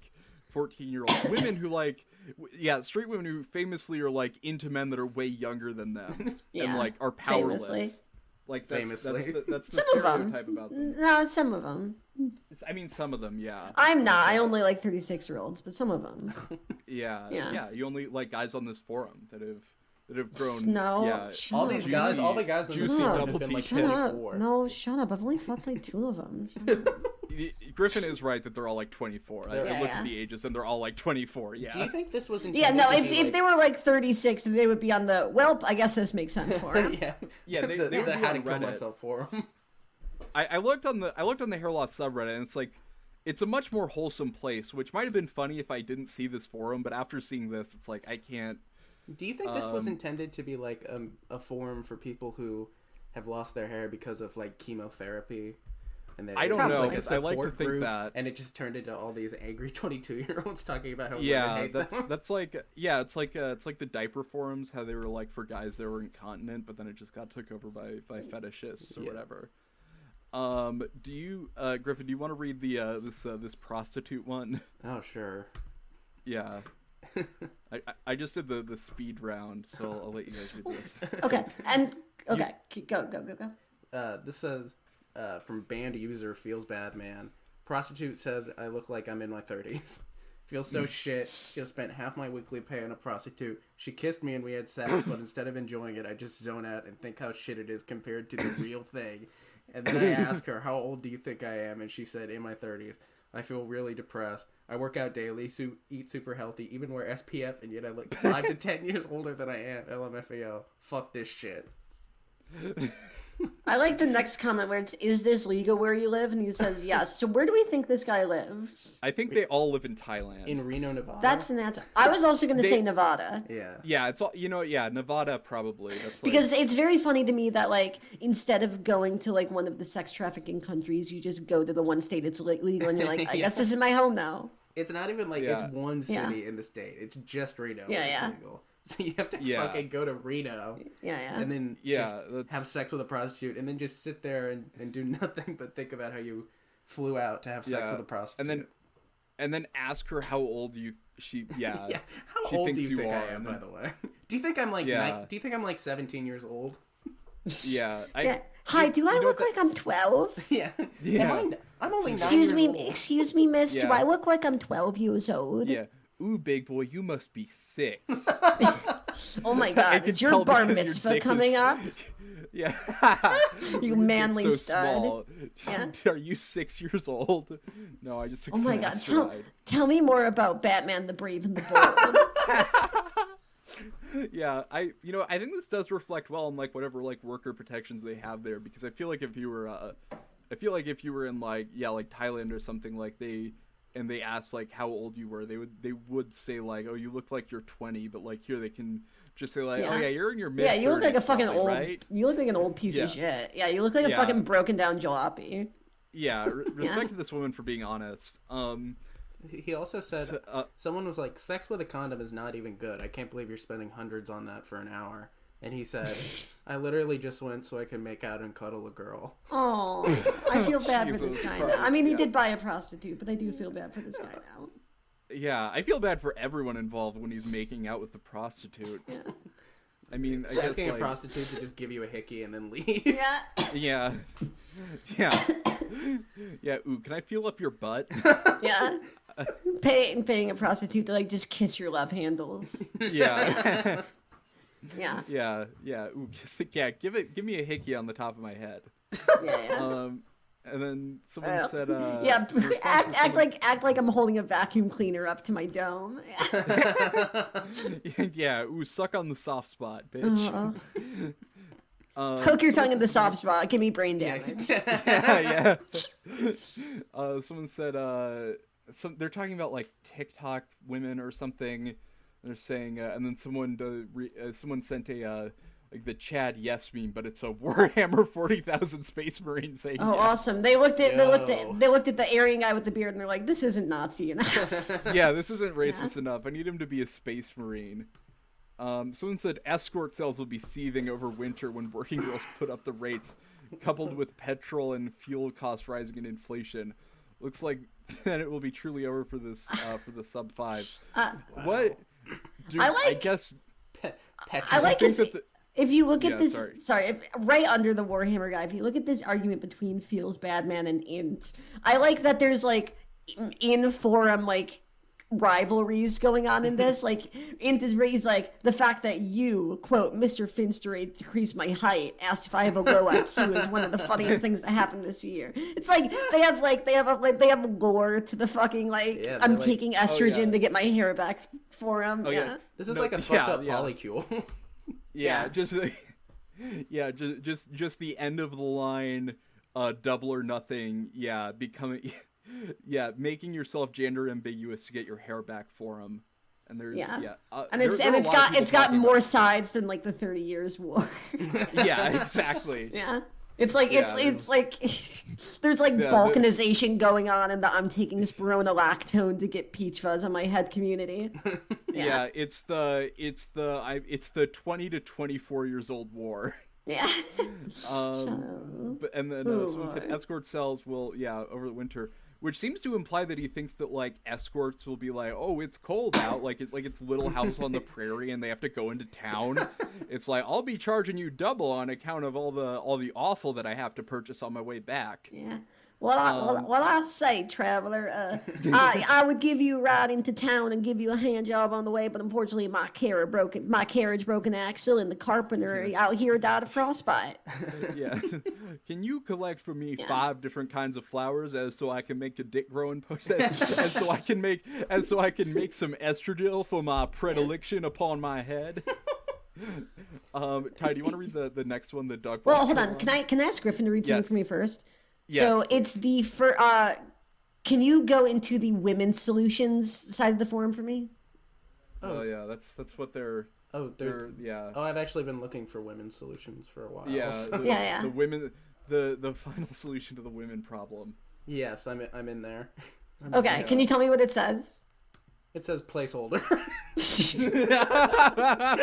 14-year-olds, women who like, straight women who famously are like into men that are way younger than them and like are powerless. Famously. Like that's the some stereotype about them. No, some of them. I mean, some of them, yeah. I'm not. I only like 36-year-olds, but some of them. Yeah. You only like guys on this forum that have grown. No. Yeah. All the guys in juicy have been like shut up. 24. No, shut up. I've only fucked like 2 of them. Griffin is right that they're all like 24. I looked at the ages and they're all like 24. Yeah. Do you think this was intended? Yeah, no. If they were like 36, they would be on the. Well, I guess this makes sense for them. Yeah. They would be how to on kill Reddit. myself for them. I looked on the hair loss subreddit, and it's like, it's a much more wholesome place, which might have been funny if I didn't see this forum, but after seeing this, it's like, I can't. Do you think this was intended to be like a forum for people who have lost their hair because of like chemotherapy? And I don't know. Like I like to think that, and it just turned into all these angry 22-year-olds talking about how yeah, women hate them. That's like it's like the diaper forums, how they were like for guys that were incontinent, but then it just got took over by fetishists or whatever. Do you, Griffin? Do you want to read the this prostitute one? Oh sure. Yeah. I just did the speed round, so I'll let you guys read this. Okay, go. This says from band user feels bad man. Prostitute says I look like I'm in my 30s. Feels so shit. Just spent half my weekly pay on a prostitute. She kissed me and we had sex, but instead of enjoying it, I just zone out and think how shit it is compared to the real thing. And then I asked her, how old do you think I am? And she said, in my 30s. I feel really depressed. I work out daily, eat super healthy, even wear SPF, and yet I look 5 to 10 years older than I am. LMFAO. Fuck this shit. I like the next comment where it's, is this legal where you live? And he says, yes. So where do we think this guy lives? I think they all live in Thailand. In Reno, Nevada. That's an answer. I was also going to say Nevada. Yeah. Yeah, it's all, Nevada probably. That's because it's very funny to me that, like, instead of going to, like, one of the sex trafficking countries, you just go to the one state it's legal and you're like, I guess this is my home now. It's not even like it's one city in the state. It's just Reno. Yeah. Legal. So you have to fucking go to Reno. And then just have sex with a prostitute and then just sit there and do nothing but think about how you flew out to have sex with a prostitute. And then ask her how old How old do you think I am, by the way? Do you think I'm like do you think I'm like 17 years old? Yeah. Hi, do I look like I'm 12? Yeah. I'm only 9 Excuse years old. Excuse me, miss. Do I look like I'm 12 years old? Yeah. Ooh, big boy, you must be 6. Oh my god, is your bar mitzvah coming up? Yeah. You manly so stud. Small. Yeah. Are you 6 years old? No, I just took Oh my god, tell me more about Batman the Brave and the Bold. Yeah, I think this does reflect well on like whatever like worker protections they have there, because I feel like if you were in like Thailand or something, like they asked like how old you were, they would say like, oh, you look like you're 20, but like here they can just say like, oh yeah, you're in your mid. Yeah, you look like a fucking old. Right? You look like an old piece of shit. Yeah, you look like a fucking broken down jalopy. Yeah, respect to this woman for being honest. He also said someone was like, sex with a condom is not even good. I can't believe you're spending hundreds on that for an hour. And he said, I literally just went so I could make out and cuddle a girl. Oh, I feel bad for this guy now. I mean, he did buy a prostitute, but I do feel bad for this guy now. Yeah, I feel bad for everyone involved when he's making out with the prostitute. Yeah. I mean, I asking guess, a prostitute to just give you a hickey and then leave. Yeah. Yeah. Yeah. Yeah. Ooh, can I feel up your butt? Yeah. Paying a prostitute to like just kiss your love handles. Yeah. Yeah. Yeah. Yeah. Ooh, give me a hickey on the top of my head. Yeah. And then someone said, "Yeah, act like I'm holding a vacuum cleaner up to my dome." Yeah, ooh, suck on the soft spot, bitch. Poke your tongue in the soft spot. Give me brain damage. Yeah. Someone said, they're talking about like TikTok women or something. They're saying, and then someone sent a. Like the Chad Yes meme, but it's a Warhammer 40,000 Space Marine saying. Oh, yes. Awesome! They looked at the Aryan guy with the beard, and they're like, "This isn't Nazi enough." Yeah, this isn't racist enough. I need him to be a Space Marine. Someone said escort sales will be seething over winter when working girls put up the rates, coupled with petrol and fuel costs rising and inflation. Looks like then it will be truly over for this for the sub 5. What? Dude, I guess. I like it. If you look at this, right under the Warhammer guy, if you look at this argument between Feels Badman and Int, I like that there's like in forum like rivalries going on in this. Like Int is raised like the fact that you, quote, Mr. Finster decreased my height, asked if I have a low IQ is one of the funniest things that happened this year. It's like they have lore to the fucking like I'm taking estrogen to get my hair back forum. Oh, yeah. This is like a fucked up polycule. Yeah, just the end of the line, double or nothing. Yeah, making yourself gender ambiguous to get your hair back for him. And there's it's got more sides than like the 30 Years War. Yeah, exactly. Yeah. It's like it's like there's like balkanization going on in the I'm taking spironolactone to get peach fuzz on my head community. Yeah, it's the 20 to 24 years old war. Yeah. And then someone said escort sales will over the winter, which seems to imply that he thinks that like escorts will be like, oh, it's cold out, like it's Little House on the Prairie, and they have to go into town. It's like, I'll be charging you double on account of all the awful that I have to purchase on my way back. Yeah. What I say, traveler, I would give you a ride into town and give you a hand job on the way, but unfortunately my carriage broke an axle, and the carpenter out here died of frostbite. Yeah. Can you collect for me 5 different kinds of flowers so I can make a dick growing post, and so I can make some estradiol for my predilection upon my head? Ty, do you want to read the next one, the Doug? Well, hold on. Can I ask Griffin to read something for me first? Yes. So it's the can you go into the women's solutions side of the forum for me? Oh yeah, that's what they're. They're yeah. Oh, I've actually been looking for women's solutions for a while. Yeah, so. The women, the final solution to the women problem. Yes, I'm in there. Okay, can you tell me what it says? It says placeholder. Yeah.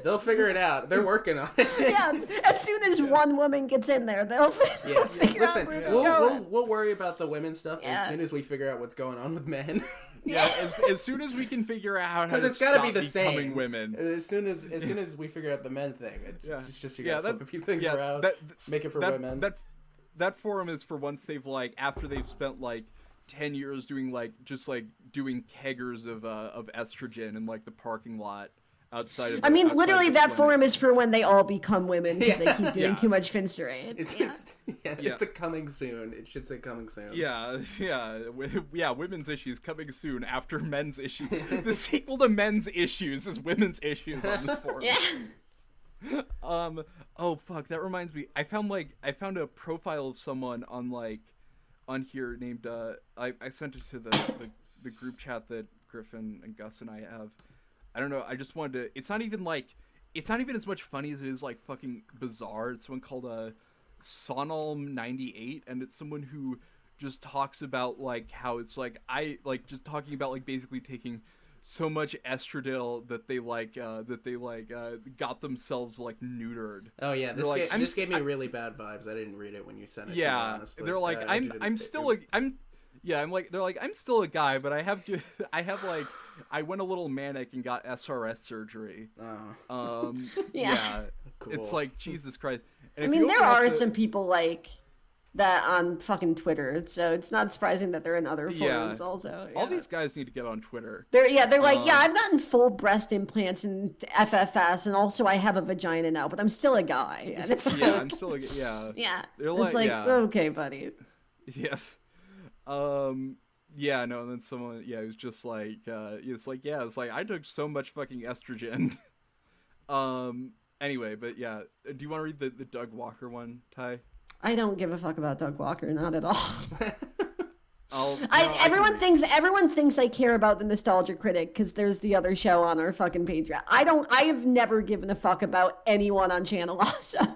They'll figure it out. They're working on it. Yeah, as soon as one woman gets in there, they'll figure out where they're going. We'll worry about the women stuff as soon as we figure out what's going on with men. Yeah, as soon as we can figure out how to it's gotta stop be the becoming same. women. As soon as we figure out the men thing, it's just you gotta flip a few things around, make it for women. That forum is for once they've after they've spent 10 years doing doing keggers of estrogen in the parking lot outside of. Literally, that forum is for when they all become women because they keep doing too much finstering. It's a coming soon. It should say coming soon. Yeah. Women's issues coming soon after men's issues. The sequel to men's issues is women's issues on this forum. Yeah. Oh fuck, that reminds me. I found a profile of someone on here named I sent it to the group chat that Griffin and Gus and I have. I don't know, I just wanted to, it's not even as much funny as it is fucking bizarre. It's someone called Sonalm98, and it's someone who just talks about how it's just talking about basically taking so much estradiol that they got themselves neutered. Oh yeah, this gave me really bad vibes. I didn't read it when you sent it. Yeah, to me, honestly. they're I'm still a guy, but I went a little manic and got SRS surgery. Oh. Yeah. Cool. It's Jesus Christ. And there are some people that on fucking Twitter, so it's not surprising that they're in other forums also. Yeah. All these guys need to get on Twitter. They're I've gotten full breast implants and FFS, and also I have a vagina now, but I'm still a guy. And it's I'm still a yeah. Yeah. They're okay, buddy. Yes. Yeah, no, and then someone, it was just I took so much fucking estrogen. Anyway, but yeah, do you want to read the Doug Walker one, Ty? I don't give a fuck about Doug Walker, not at all. Everyone thinks I care about the Nostalgia Critic because there's the other show on our fucking page. I have never given a fuck about anyone on Channel Asa.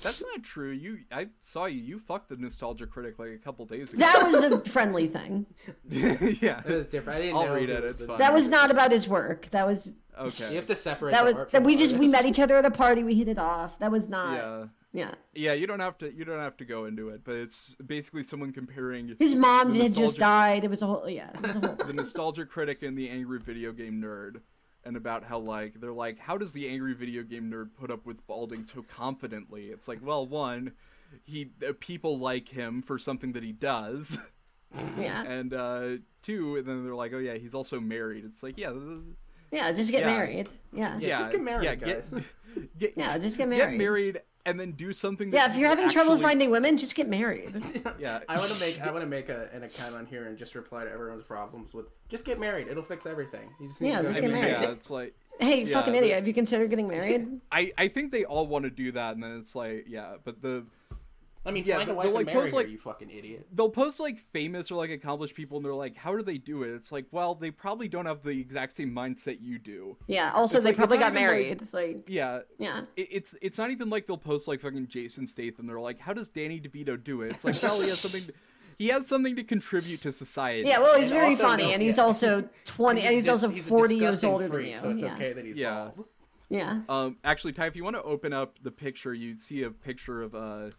That's not true. I saw you fucked the Nostalgia Critic a couple days ago. That was a friendly thing. Yeah, it was different. I didn't I'll know read it. It's fine. That was not about his work. That was okay. You have to separate. We met each other at a party. We hit it off. That was not. Yeah. You don't have to go into it, but it's basically someone comparing. His mom had just died. It was a whole. The Nostalgia Critic and the Angry Video Game Nerd. And about how they're how does the angry video game nerd put up with balding so confidently? It's well, one, people like him for something that he does. Yeah. And two, and then they're oh yeah, he's also married. It's just get married. Yeah, just get married, guys. Just get married. Get married and then do something. If you're having trouble finding women, just get married. Yeah. I want to make an account on here and just reply to everyone's problems with just get married. It'll fix everything. You just need to just get married. Yeah, it's hey, fucking idiot! Have you considered getting married? I think they all want to do that, and then it's but the. find a wife and marry her, you fucking idiot. They'll post famous or accomplished people, and they're how do they do it? It's well, they probably don't have the exact same mindset you do. Yeah. Also, they probably got married. Yeah. Yeah. It's not even they'll post fucking Jason Statham. They're how does Danny DeVito do it? It's well, he has something. He has something to contribute to society. Yeah, well, he's very funny, and he's also 20, and he's also 40 years older than you. So it's okay that he's bald. Yeah. Actually, Ty, if you want to open up the picture, you'd see a picture of the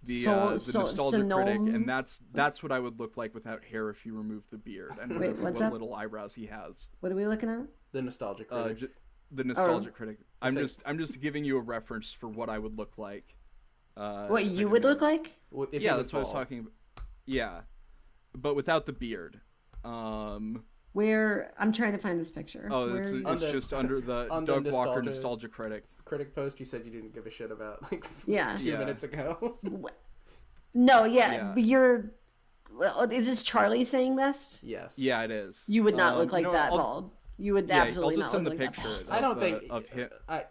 Nostalgia Critic, and that's what I would look like without hair if you remove the beard and what little eyebrows he has. What are we looking at? The Nostalgia Critic. The Nostalgia Critic. I'm just giving you a reference for what I would look like. What you would look like? Yeah, that's what I was talking about. Yeah, but without the beard. Where I'm trying to find this picture. Oh, it's just under the Doug Walker Nostalgia Critic post. You said you didn't give a shit about 2 minutes ago. No, yeah. You're is this Charlie saying this? Yes. Yeah, it is. You would not look like that, I'll, bald. You would yeah, absolutely I'll just not send look the like picture. that. I don't think of him. I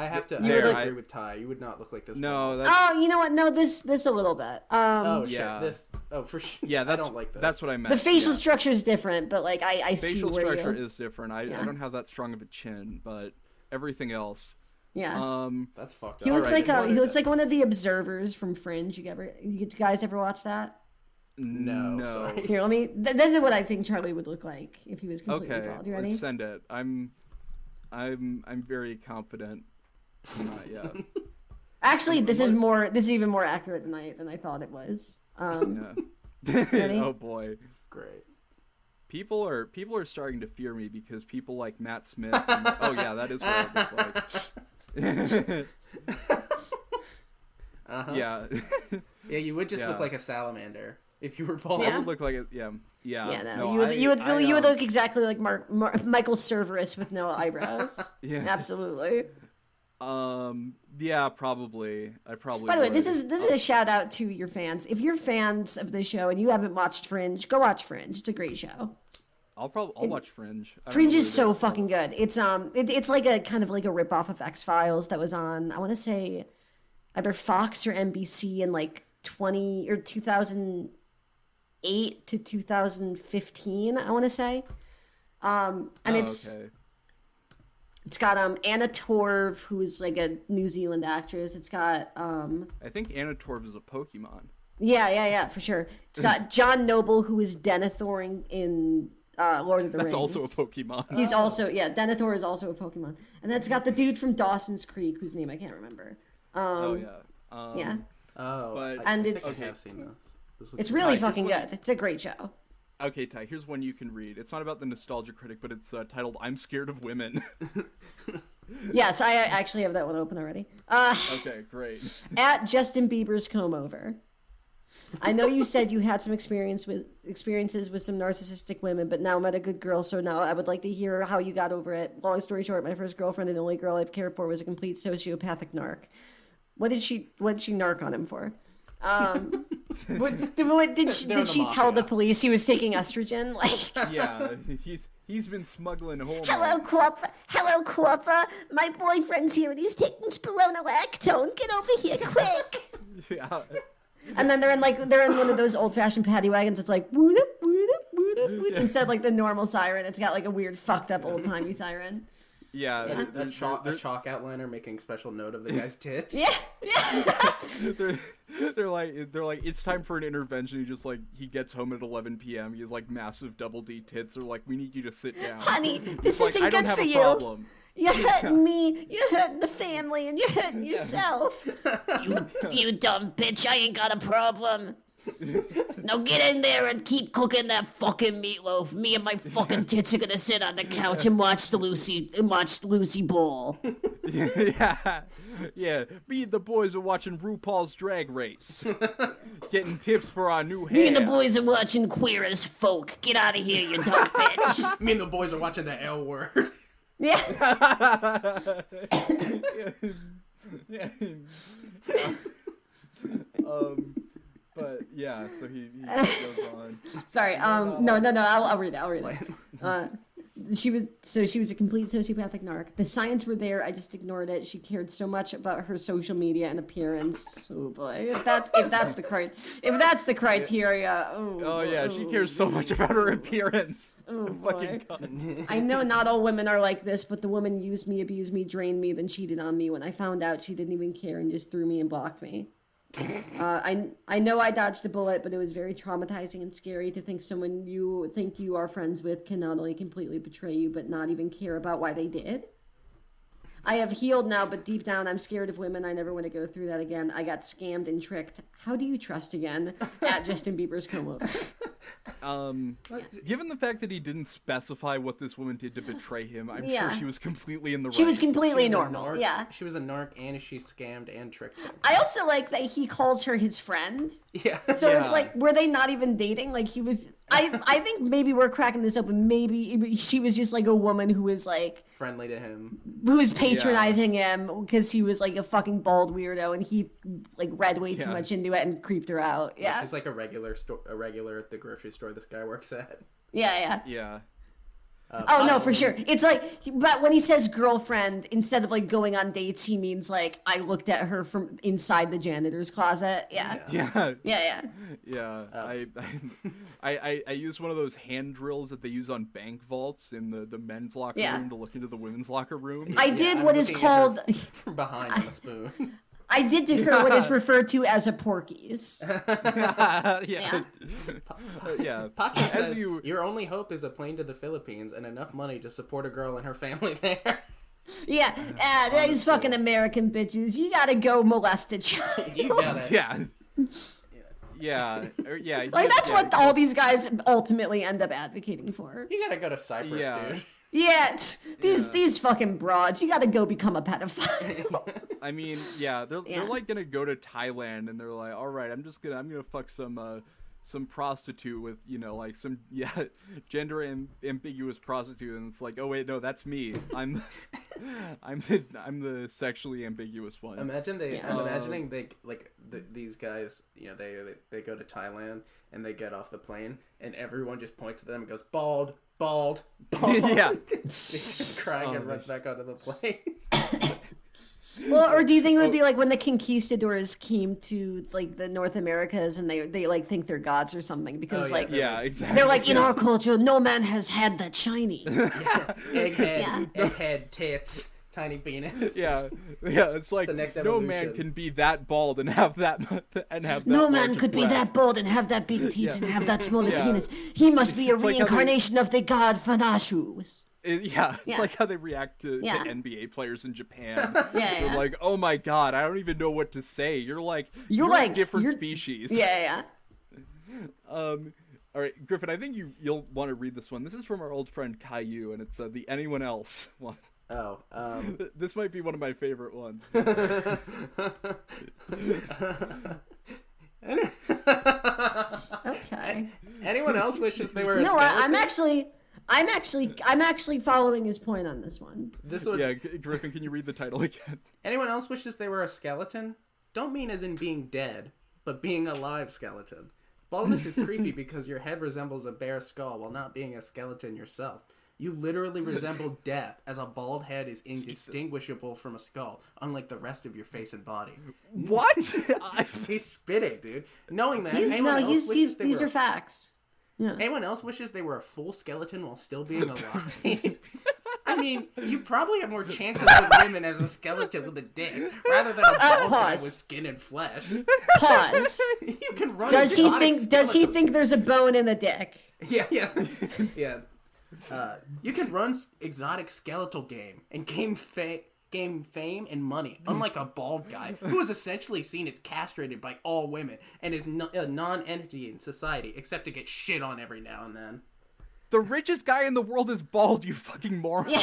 have to. You I agree with Ty. You would not look like this. No, that's, Oh, you know what? No, this a little bit. Oh yeah. shit. This. Oh, for sure. yeah, I that's, don't like this. That's what I meant. the facial yeah. structure is different, but like I see Facial where structure you. is different. I don't have that strong of a chin, but everything else. Yeah. That's fucked up. He looks Alright, like he looks like one of the observers from Fringe. You guys ever watch that? No. Sorry. Here, let me. This is what I think Charlie would look like if he was completely Okay, bald. You ready? let's send it. I'm very confident. Not yet. Actually, this is more. This is even more accurate than I thought it was. Yeah. Ready? Oh boy. Great. People are starting to fear me because people like Matt Smith. And, oh yeah, that is what I look like. Yeah. Yeah, you would just Yeah. look like a salamander if you were bald. Yeah. I would look like it. Yeah. Yeah. Yeah, no, No, you would I, you would look exactly like Michael Cerverus with no eyebrows. Yeah. Absolutely. Yeah, probably. I probably. By the way, would. this is a shout out to your fans. If you're fans of the show and you haven't watched Fringe, go watch Fringe. It's a great show. I'll watch Fringe. I don't Fringe know is what it so fucking good. It's it's like a kind of like a ripoff of X-Files that was on, I want to say, either Fox or NBC in like 2008 to 2015, I want to say. And okay. It's got Anna Torv, who's like a New Zealand actress. It's got I think Anna Torv is a Pokemon. yeah, for sure. It's got John Noble, who is Denethor in Lord of the Rings. That's also a Pokemon. He's also Denethor is also a Pokemon. And then it's got the dude from Dawson's Creek, whose name I can't remember. Oh yeah. Yeah. Oh, But- I And think it's- I have seen this. It's really Right, fucking here's good. It's a great show. Okay, Ty, here's one you can read. It's not about the nostalgia critic, but it's titled "I'm Scared of Women." Yes, I actually have that one open already. Okay, great. At Justin Bieber's comb over. I know you said you had some experiences with some narcissistic women, but now met a good girl, so now I would like to hear how you got over it. Long story short, my first girlfriend and only girl I've cared for was a complete sociopathic narc. What did she narc on him for? Did she tell the police he was taking estrogen? Like, Yeah, he's been smuggling hormones. Hello, Corpa. My boyfriend's here and he's taking spironolactone. Get over here quick. Yeah. And then they're in one of those old-fashioned paddy wagons. It's like woot up, woot up, woot up, woot. Instead of like the normal siren, it's got like a weird fucked up old-timey siren. Yeah, a chalk outliner making special note of the guy's tits. Yeah. they're like it's time for an intervention. He gets home at 11 p.m. He has like massive double D tits. They're like, we need you to sit down. Honey, this Like, isn't I don't good have for a you. problem. You're hurting me. You're hurting the family, and you're hurting yourself. You dumb bitch! I ain't got a problem. Now get in there and keep cooking that fucking meatloaf. Me and my fucking tits are gonna sit on the couch and watch Lucy Ball. Yeah. Me and the boys are watching RuPaul's Drag Race, getting tips for our new hair. Me and the boys are watching Queer as Folk. Get out of here, you dumb bitch. Me and the boys are watching the L Word. Yeah. But yeah, so he goes on. Sorry. No. I'll read it. She was a complete sociopathic narc. The signs were there. I just ignored it. She cared so much about her social media and appearance. Oh boy, if that's the criteria. Oh yeah, she cares so much about her appearance. Oh Fucking boy. cunt. I know not all women are like this, but the woman used me, abused me, drained me, then cheated on me. When I found out, she didn't even care and just threw me and blocked me. I know I dodged a bullet, but it was very traumatizing and scary to think someone you think you are friends with can not only completely betray you, but not even care about why they did. I have healed now, but deep down I'm scared of women. I never want to go through that again. I got scammed and tricked. How do you trust again? At Justin Bieber's comb over. Given the fact that he didn't specify what this woman did to betray him, I'm Yeah. sure she was completely in the right. She was completely She was a normal. narc. Yeah. She was a narc and she scammed and tricked him. I also like that he calls her his friend. Yeah. So it's Yeah. like, were they not even dating? Like he was I think maybe we're cracking this open. Maybe she was just like a woman who was like friendly to him, who was patronizing him because he was like a fucking bald weirdo and he like read way too much into it and creeped her out. Yeah, she's like a regular at the grocery store this guy works at. Yeah. No, for sure. It's like, but when he says girlfriend, instead of like going on dates, he means like I looked at her from inside the janitor's closet. Yeah. I used one of those hand drills that they use on bank vaults in the men's locker room to look into the women's locker room. I did what is called from behind on a spoon. I did to her what is referred to as a Porky's. Pocky says, your only hope is a plane to the Philippines and enough money to support a girl and her family there. These fucking American bitches. You gotta go molest a child. You gotta. Like, that's what all these guys ultimately end up advocating for. You gotta go to Cyprus, dude. Yeah, these fucking broads, you gotta go become a pedophile. I mean, they're like gonna go to Thailand and they're like, all right, I'm gonna fuck some prostitute with, you know, like some gender ambiguous prostitute, and it's like, oh wait, no, that's me. I'm the sexually ambiguous one. I'm imagining these guys, you know, they go to Thailand and they get off the plane and everyone just points at them and goes bald. Yeah. Crying and runs back onto the plane. Well, or do you think it would be like when the conquistadors came to like the North Americas and they like think they're gods or something because exactly. They're like, in our culture no man has had that shiny. Egghead, tits, tiny penis. It's like no man can be that bald and have that no man could be that bald and have that big teeth and have that smaller penis. He must be a reincarnation of the god Fanashu. It's like how they react to the NBA players in Japan. They're like, oh my god, I don't even know what to say. You're like a different species. All right, Griffin, I think you'll want to read this one. This is from our old friend Caillou, and it's the Anyone Else one. Oh, this might be one of my favorite ones. Okay. Anyone else wishes they were? No, I'm actually following his point on this one. Griffin, can you read the title again? Anyone else wishes they were a skeleton? Don't mean as in being dead, but being a live skeleton. Baldness is creepy because your head resembles a bare skull while not being a skeleton yourself. You literally resemble death, as a bald head is indistinguishable from a skull, unlike the rest of your face and body. What? He's spitting, dude. Knowing that, these are facts. Yeah. Anyone else wishes they were a full skeleton while still being alive? I mean, you probably have more chances with women as a skeleton with a dick rather than a bald guy with skin and flesh. Pause. You can run. Does he think there's a bone in the dick? Yeah. You can run exotic skeletal game and gain fame and money, unlike a bald guy who is essentially seen as castrated by all women and is a non-entity in society, except to get shit on every now and then. The richest guy in the world is bald, you fucking moron. Yeah.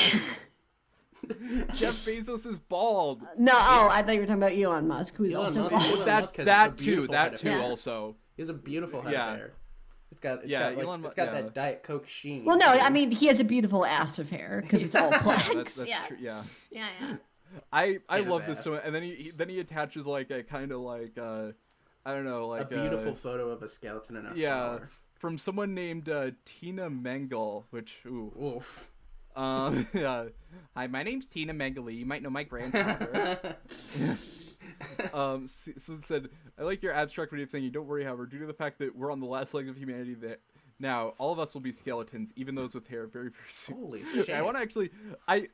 Jeff Bezos is bald. No, I thought you were talking about Elon Musk, who's also bald. That too also. He has a beautiful head of hair. It's got that Diet Coke sheen. Well, no, I mean, he has a beautiful ass of hair because it's all black. That's true. Yeah. I love this so much. And then he attaches like a kind of like I don't know, like a beautiful photo of a skeleton in a flower. From someone named Tina Mengel, which oof. Hi, my name's Tina Mengele. You might know my grandfather. So it said, I like your abstract creative thing. You don't worry, however, due to the fact that we're on the last legs of humanity that now all of us will be skeletons, even those with hair, very, very soon. Holy shit. I want to actually, I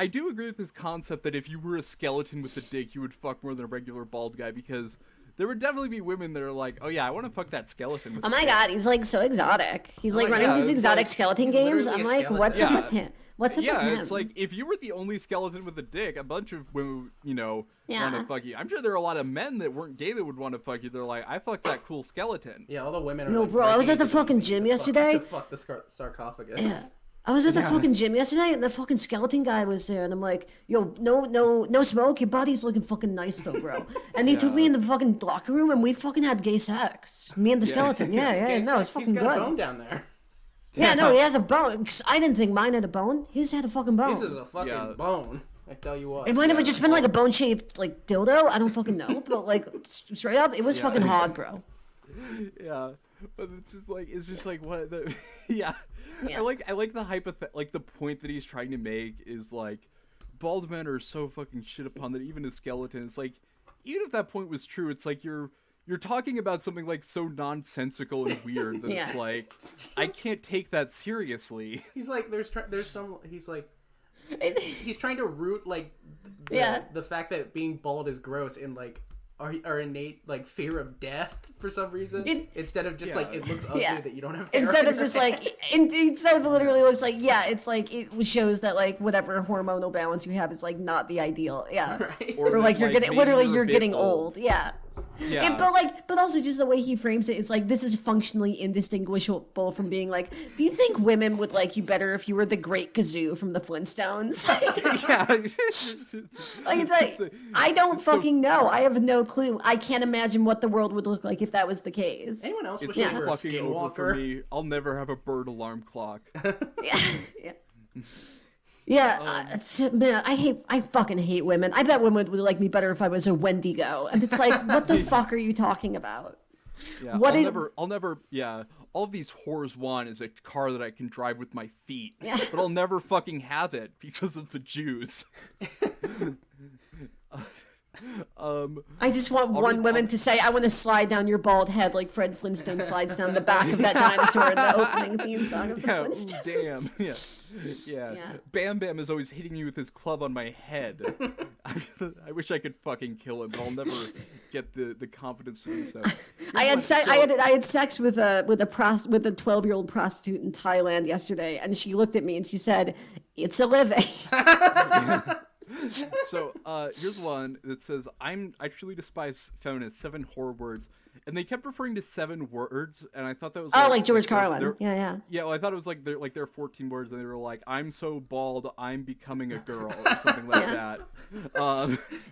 do agree with this concept that if you were a skeleton with a dick, you would fuck more than a regular bald guy, because there would definitely be women that are like, oh yeah, I want to fuck that skeleton. Oh my god, he's like so exotic. He's like running these exotic skeleton games. I'm like, what's up with him? What's up with him? Yeah, it's like, if you were the only skeleton with a dick, a bunch of women, want to fuck you. I'm sure there are a lot of men that weren't gay that would want to fuck you. They're like, I fucked that cool skeleton. Yeah, all the women are Yo, like, bro, I was at the fucking gym yesterday. To fuck the sarcophagus. I was at the fucking gym yesterday, and the fucking skeleton guy was there, and I'm like, yo, no smoke. Your body's looking fucking nice though, bro. And he took me in the fucking locker room, and we fucking had gay sex. Me and the skeleton. Yeah, no, it's fucking He's got good. a bone down there. Yeah, no, he has a bone. 'Cause I didn't think mine had a bone. His had a fucking bone. This is a fucking bone. I tell you what. It might have just been like a bone-shaped like dildo. I don't fucking know, but like straight up, it was fucking hard, bro. Yeah, but it's just like what the yeah. I like the like the point that he's trying to make is like bald men are so fucking shit upon that even a skeleton. It's like even if that point was true, it's like you're talking about something like so nonsensical and weird that it's like I can't take that seriously. He's like there's some he's like he's trying to root like the fact that being bald is gross in like our innate like fear of death for some reason instead of just like it looks ugly that you don't have hair instead of just like instead of literally looks like it's like it shows that like whatever hormonal balance you have is like not the ideal right? or like you're getting literally you're getting old. But also just the way he frames it, it's like this is functionally indistinguishable from being like, do you think women would like you better if you were the Great Kazoo from the Flintstones? Like it's like I don't fucking know. I have no clue. I can't imagine what the world would look like if that was the case. Anyone else wish it's they were a fucking over for skinwalker? me. I'll never have a bird alarm clock. Man, I fucking hate women. I bet women would like me better if I was a Wendigo. And it's like, what the fuck are you talking about? Yeah, I'll never. Yeah, all these whores want is a car that I can drive with my feet, but I'll never fucking have it because of the Jews. I just want woman to say, I want to slide down your bald head like Fred Flintstone slides down the back of that dinosaur in the opening theme song of the Flintstones. Damn. Bam Bam is always hitting me with his club on my head. I wish I could fucking kill him, but I'll never get the confidence to do so. I had sex with a 12-year-old prostitute in Thailand yesterday, and she looked at me and she said, "It's a living." So here's one that says, I truly despise feminists, 7 horror words. And they kept referring to 7 words, and I thought that was like George Carlin. Yeah, well, I thought it was like there are 14 words, and they were like, I'm so bald, I'm becoming a girl, or something like that.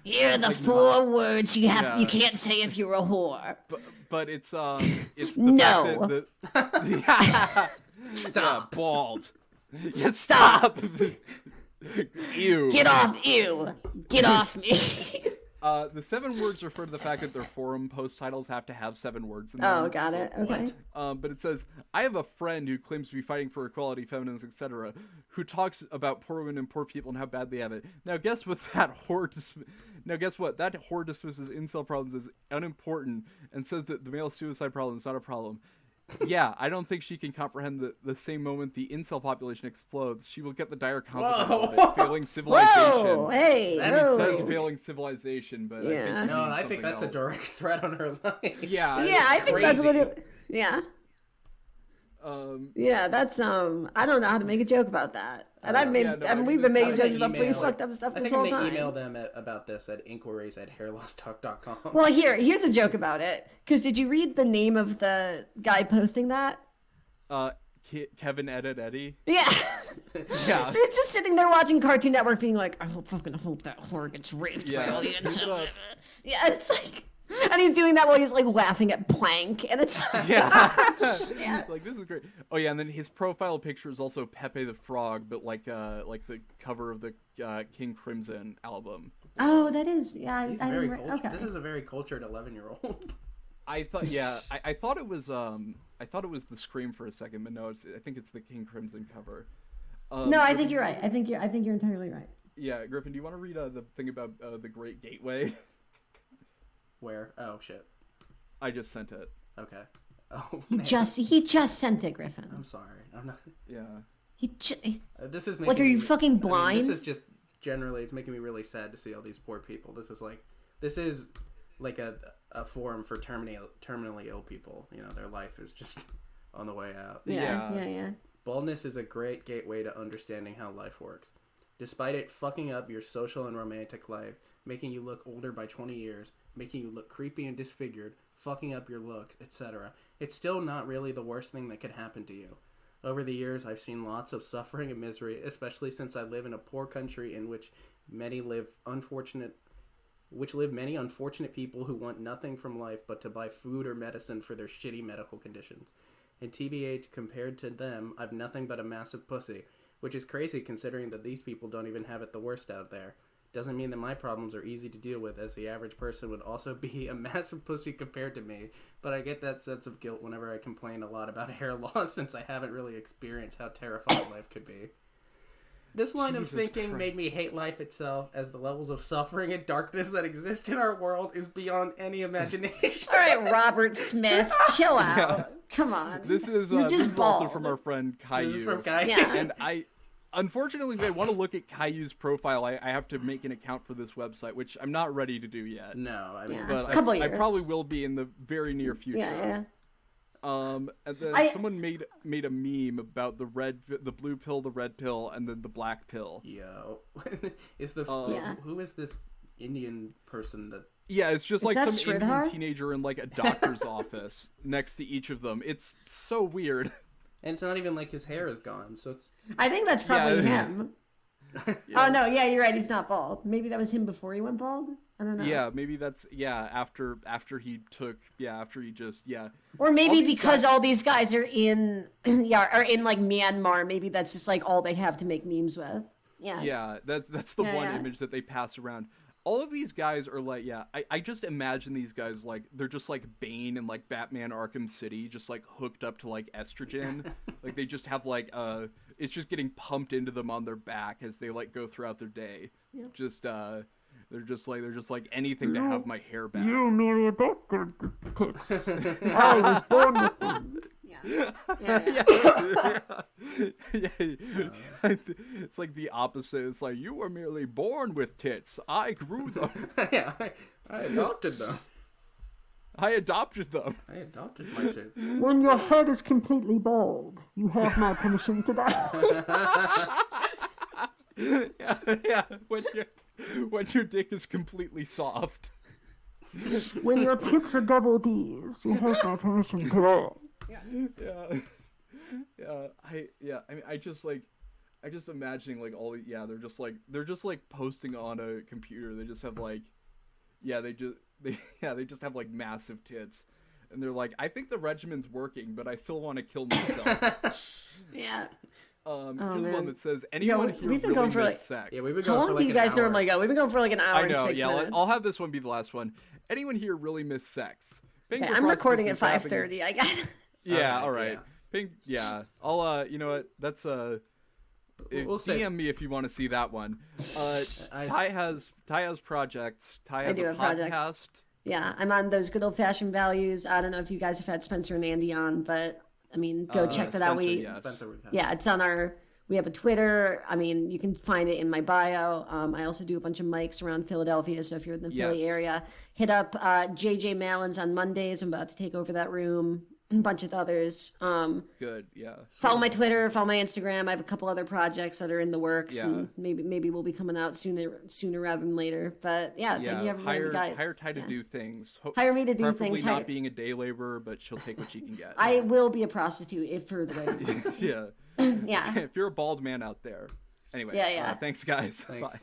Here are the 4 words you can't say if you're a whore. But it's the no. Fact that stop. Bald. Yeah, stop. Ew. Get off! Ew! Get off me! The 7 words refer to the fact that their forum post titles have to have 7 words in them. Oh, got it. Okay. But it says, I have a friend who claims to be fighting for equality, feminism, etc., who talks about poor women and poor people and how bad they have it. Now guess what that whore That whore dismisses incel problems as unimportant and says that the male suicide problem is not a problem. Yeah, I don't think she can comprehend the same moment the incel population explodes, she will get the dire consequence of it, failing civilization. Whoa, hey, it says failing civilization, but I think that's a direct threat on her life. Yeah, I think that's what it. Yeah. Yeah, that's I don't know how to make a joke about that. And we've been making jokes about pretty fucked up stuff this whole time. I think I'm gonna email them about this at inquiries@hairlosstalk.com. Well, here's a joke about it. Because did you read the name of the guy posting that? Kevin Eddie. Yeah. So it's just sitting there watching Cartoon Network, being like, I hope that whore gets raped by all the incels. Yeah, it's like. And he's doing that while he's like laughing at Plank, and it's like this is great. Oh yeah, and then his profile picture is also Pepe the Frog, but like the cover of the King Crimson album. Oh, that is Okay. This is a very cultured 11-year-old. I thought I thought it was the Scream for a second, but no, I think it's the King Crimson cover. No, I think you're right. I think you're entirely right. Yeah, Griffin, do you want to read the thing about the Great Gateway? Where? Oh shit! I just sent it. Okay. Oh. He just sent it, Griffin. I'm sorry. I'm not. Yeah. This is like, are you fucking blind? This is just generally. It's making me really sad to see all these poor people. This is like a forum for terminally ill people. You know, their life is just on the way out. Yeah. Baldness is a great gateway to understanding how life works. Despite it fucking up your social and romantic life, making you look older by 20 years, making you look creepy and disfigured, fucking up your looks, etc., it's still not really the worst thing that could happen to you. Over the years, I've seen lots of suffering and misery, especially since I live in a poor country in which many live many unfortunate people who want nothing from life but to buy food or medicine for their shitty medical conditions. And TBH, compared to them, I've nothing but a massive pussy, which is crazy considering that these people don't even have it the worst out there. Doesn't mean that my problems are easy to deal with, as the average person would also be a massive pussy compared to me, but I get that sense of guilt whenever I complain a lot about hair loss since I haven't really experienced how terrifying life could be. This line of thinking made me hate life itself, as the levels of suffering and darkness that exist in our world is beyond any imagination. All right, Robert Smith, chill out. Yeah. Come on. This is also from our friend Caillou. This is from Caillou. Yeah. And unfortunately, if I want to look at Caillou's profile, I have to make an account for this website, which I'm not ready to do yet. No, I mean, but I probably will be in the very near future. Yeah. And then someone made a meme about the blue pill, the red pill, and then the black pill. Yo, is the who is this Indian person that? Yeah, it's just like some Indian teenager in like a doctor's office next to each of them. It's so weird. And it's not even like his hair is gone, so it's. I think that's probably him. Yeah. Oh no, yeah, you're right. He's not bald. Maybe that was him before he went bald. I don't know. Yeah, maybe that's after he just. Or maybe because all these guys are in are in like Myanmar. Maybe that's just like all they have to make memes with. Yeah. Yeah, that's the one image that they pass around. All of these guys are like, I just imagine these guys like they're just like Bane and like Batman Arkham City, just like hooked up to like estrogen. Like they just have like it's just getting pumped into them on their back as they like go throughout their day. Yeah. Just they're just like anything to have my hair back. You merely adopted tits. I was born with them. It's like the opposite. It's like, you were merely born with tits. I grew them. I adopted them. I adopted my tits. When your head is completely bald, you have my permission to die. When your dick is completely soft. When your tits are double D's, you have my permission to die. I mean, I just imagining like they're just like posting on a computer. They just have like, they just have like massive tits, and they're like, I think the regimen's working, but I still want to kill myself. Yeah. Here's one that says, anyone here really miss sex? Yeah, we've been going. How long do you guys normally go? We've been going for like an hour and 6 minutes. I'll have this one be the last one. Anyone here really miss sex? Okay, I'm recording at 5:30. I got. Yeah. All right. Yeah. I'll. You know what? That's we'll DM me if you want to see that one. Ty has projects. Ty has a podcast. Projects. Yeah, I'm on those good old fashioned values. I don't know if you guys have had Spencer and Andy on, but I mean, go check that out. It's on we have a Twitter. I mean, you can find it in my bio. I also do a bunch of mics around Philadelphia. So if you're in the Philly area, hit up JJ Malins on Mondays. I'm about to take over that room. A bunch of others. Good, yeah. Follow my Twitter, follow my Instagram. I have a couple other projects that are in the works, and maybe we'll be coming out sooner rather than later. But thank you everybody, guys. Hire Ty to do things. Hire me to do things. Not being a day laborer, but she'll take what she can get. I will be a prostitute if for the right. Yeah. If you're a bald man out there. Anyway. Thanks, guys. Thanks. Bye.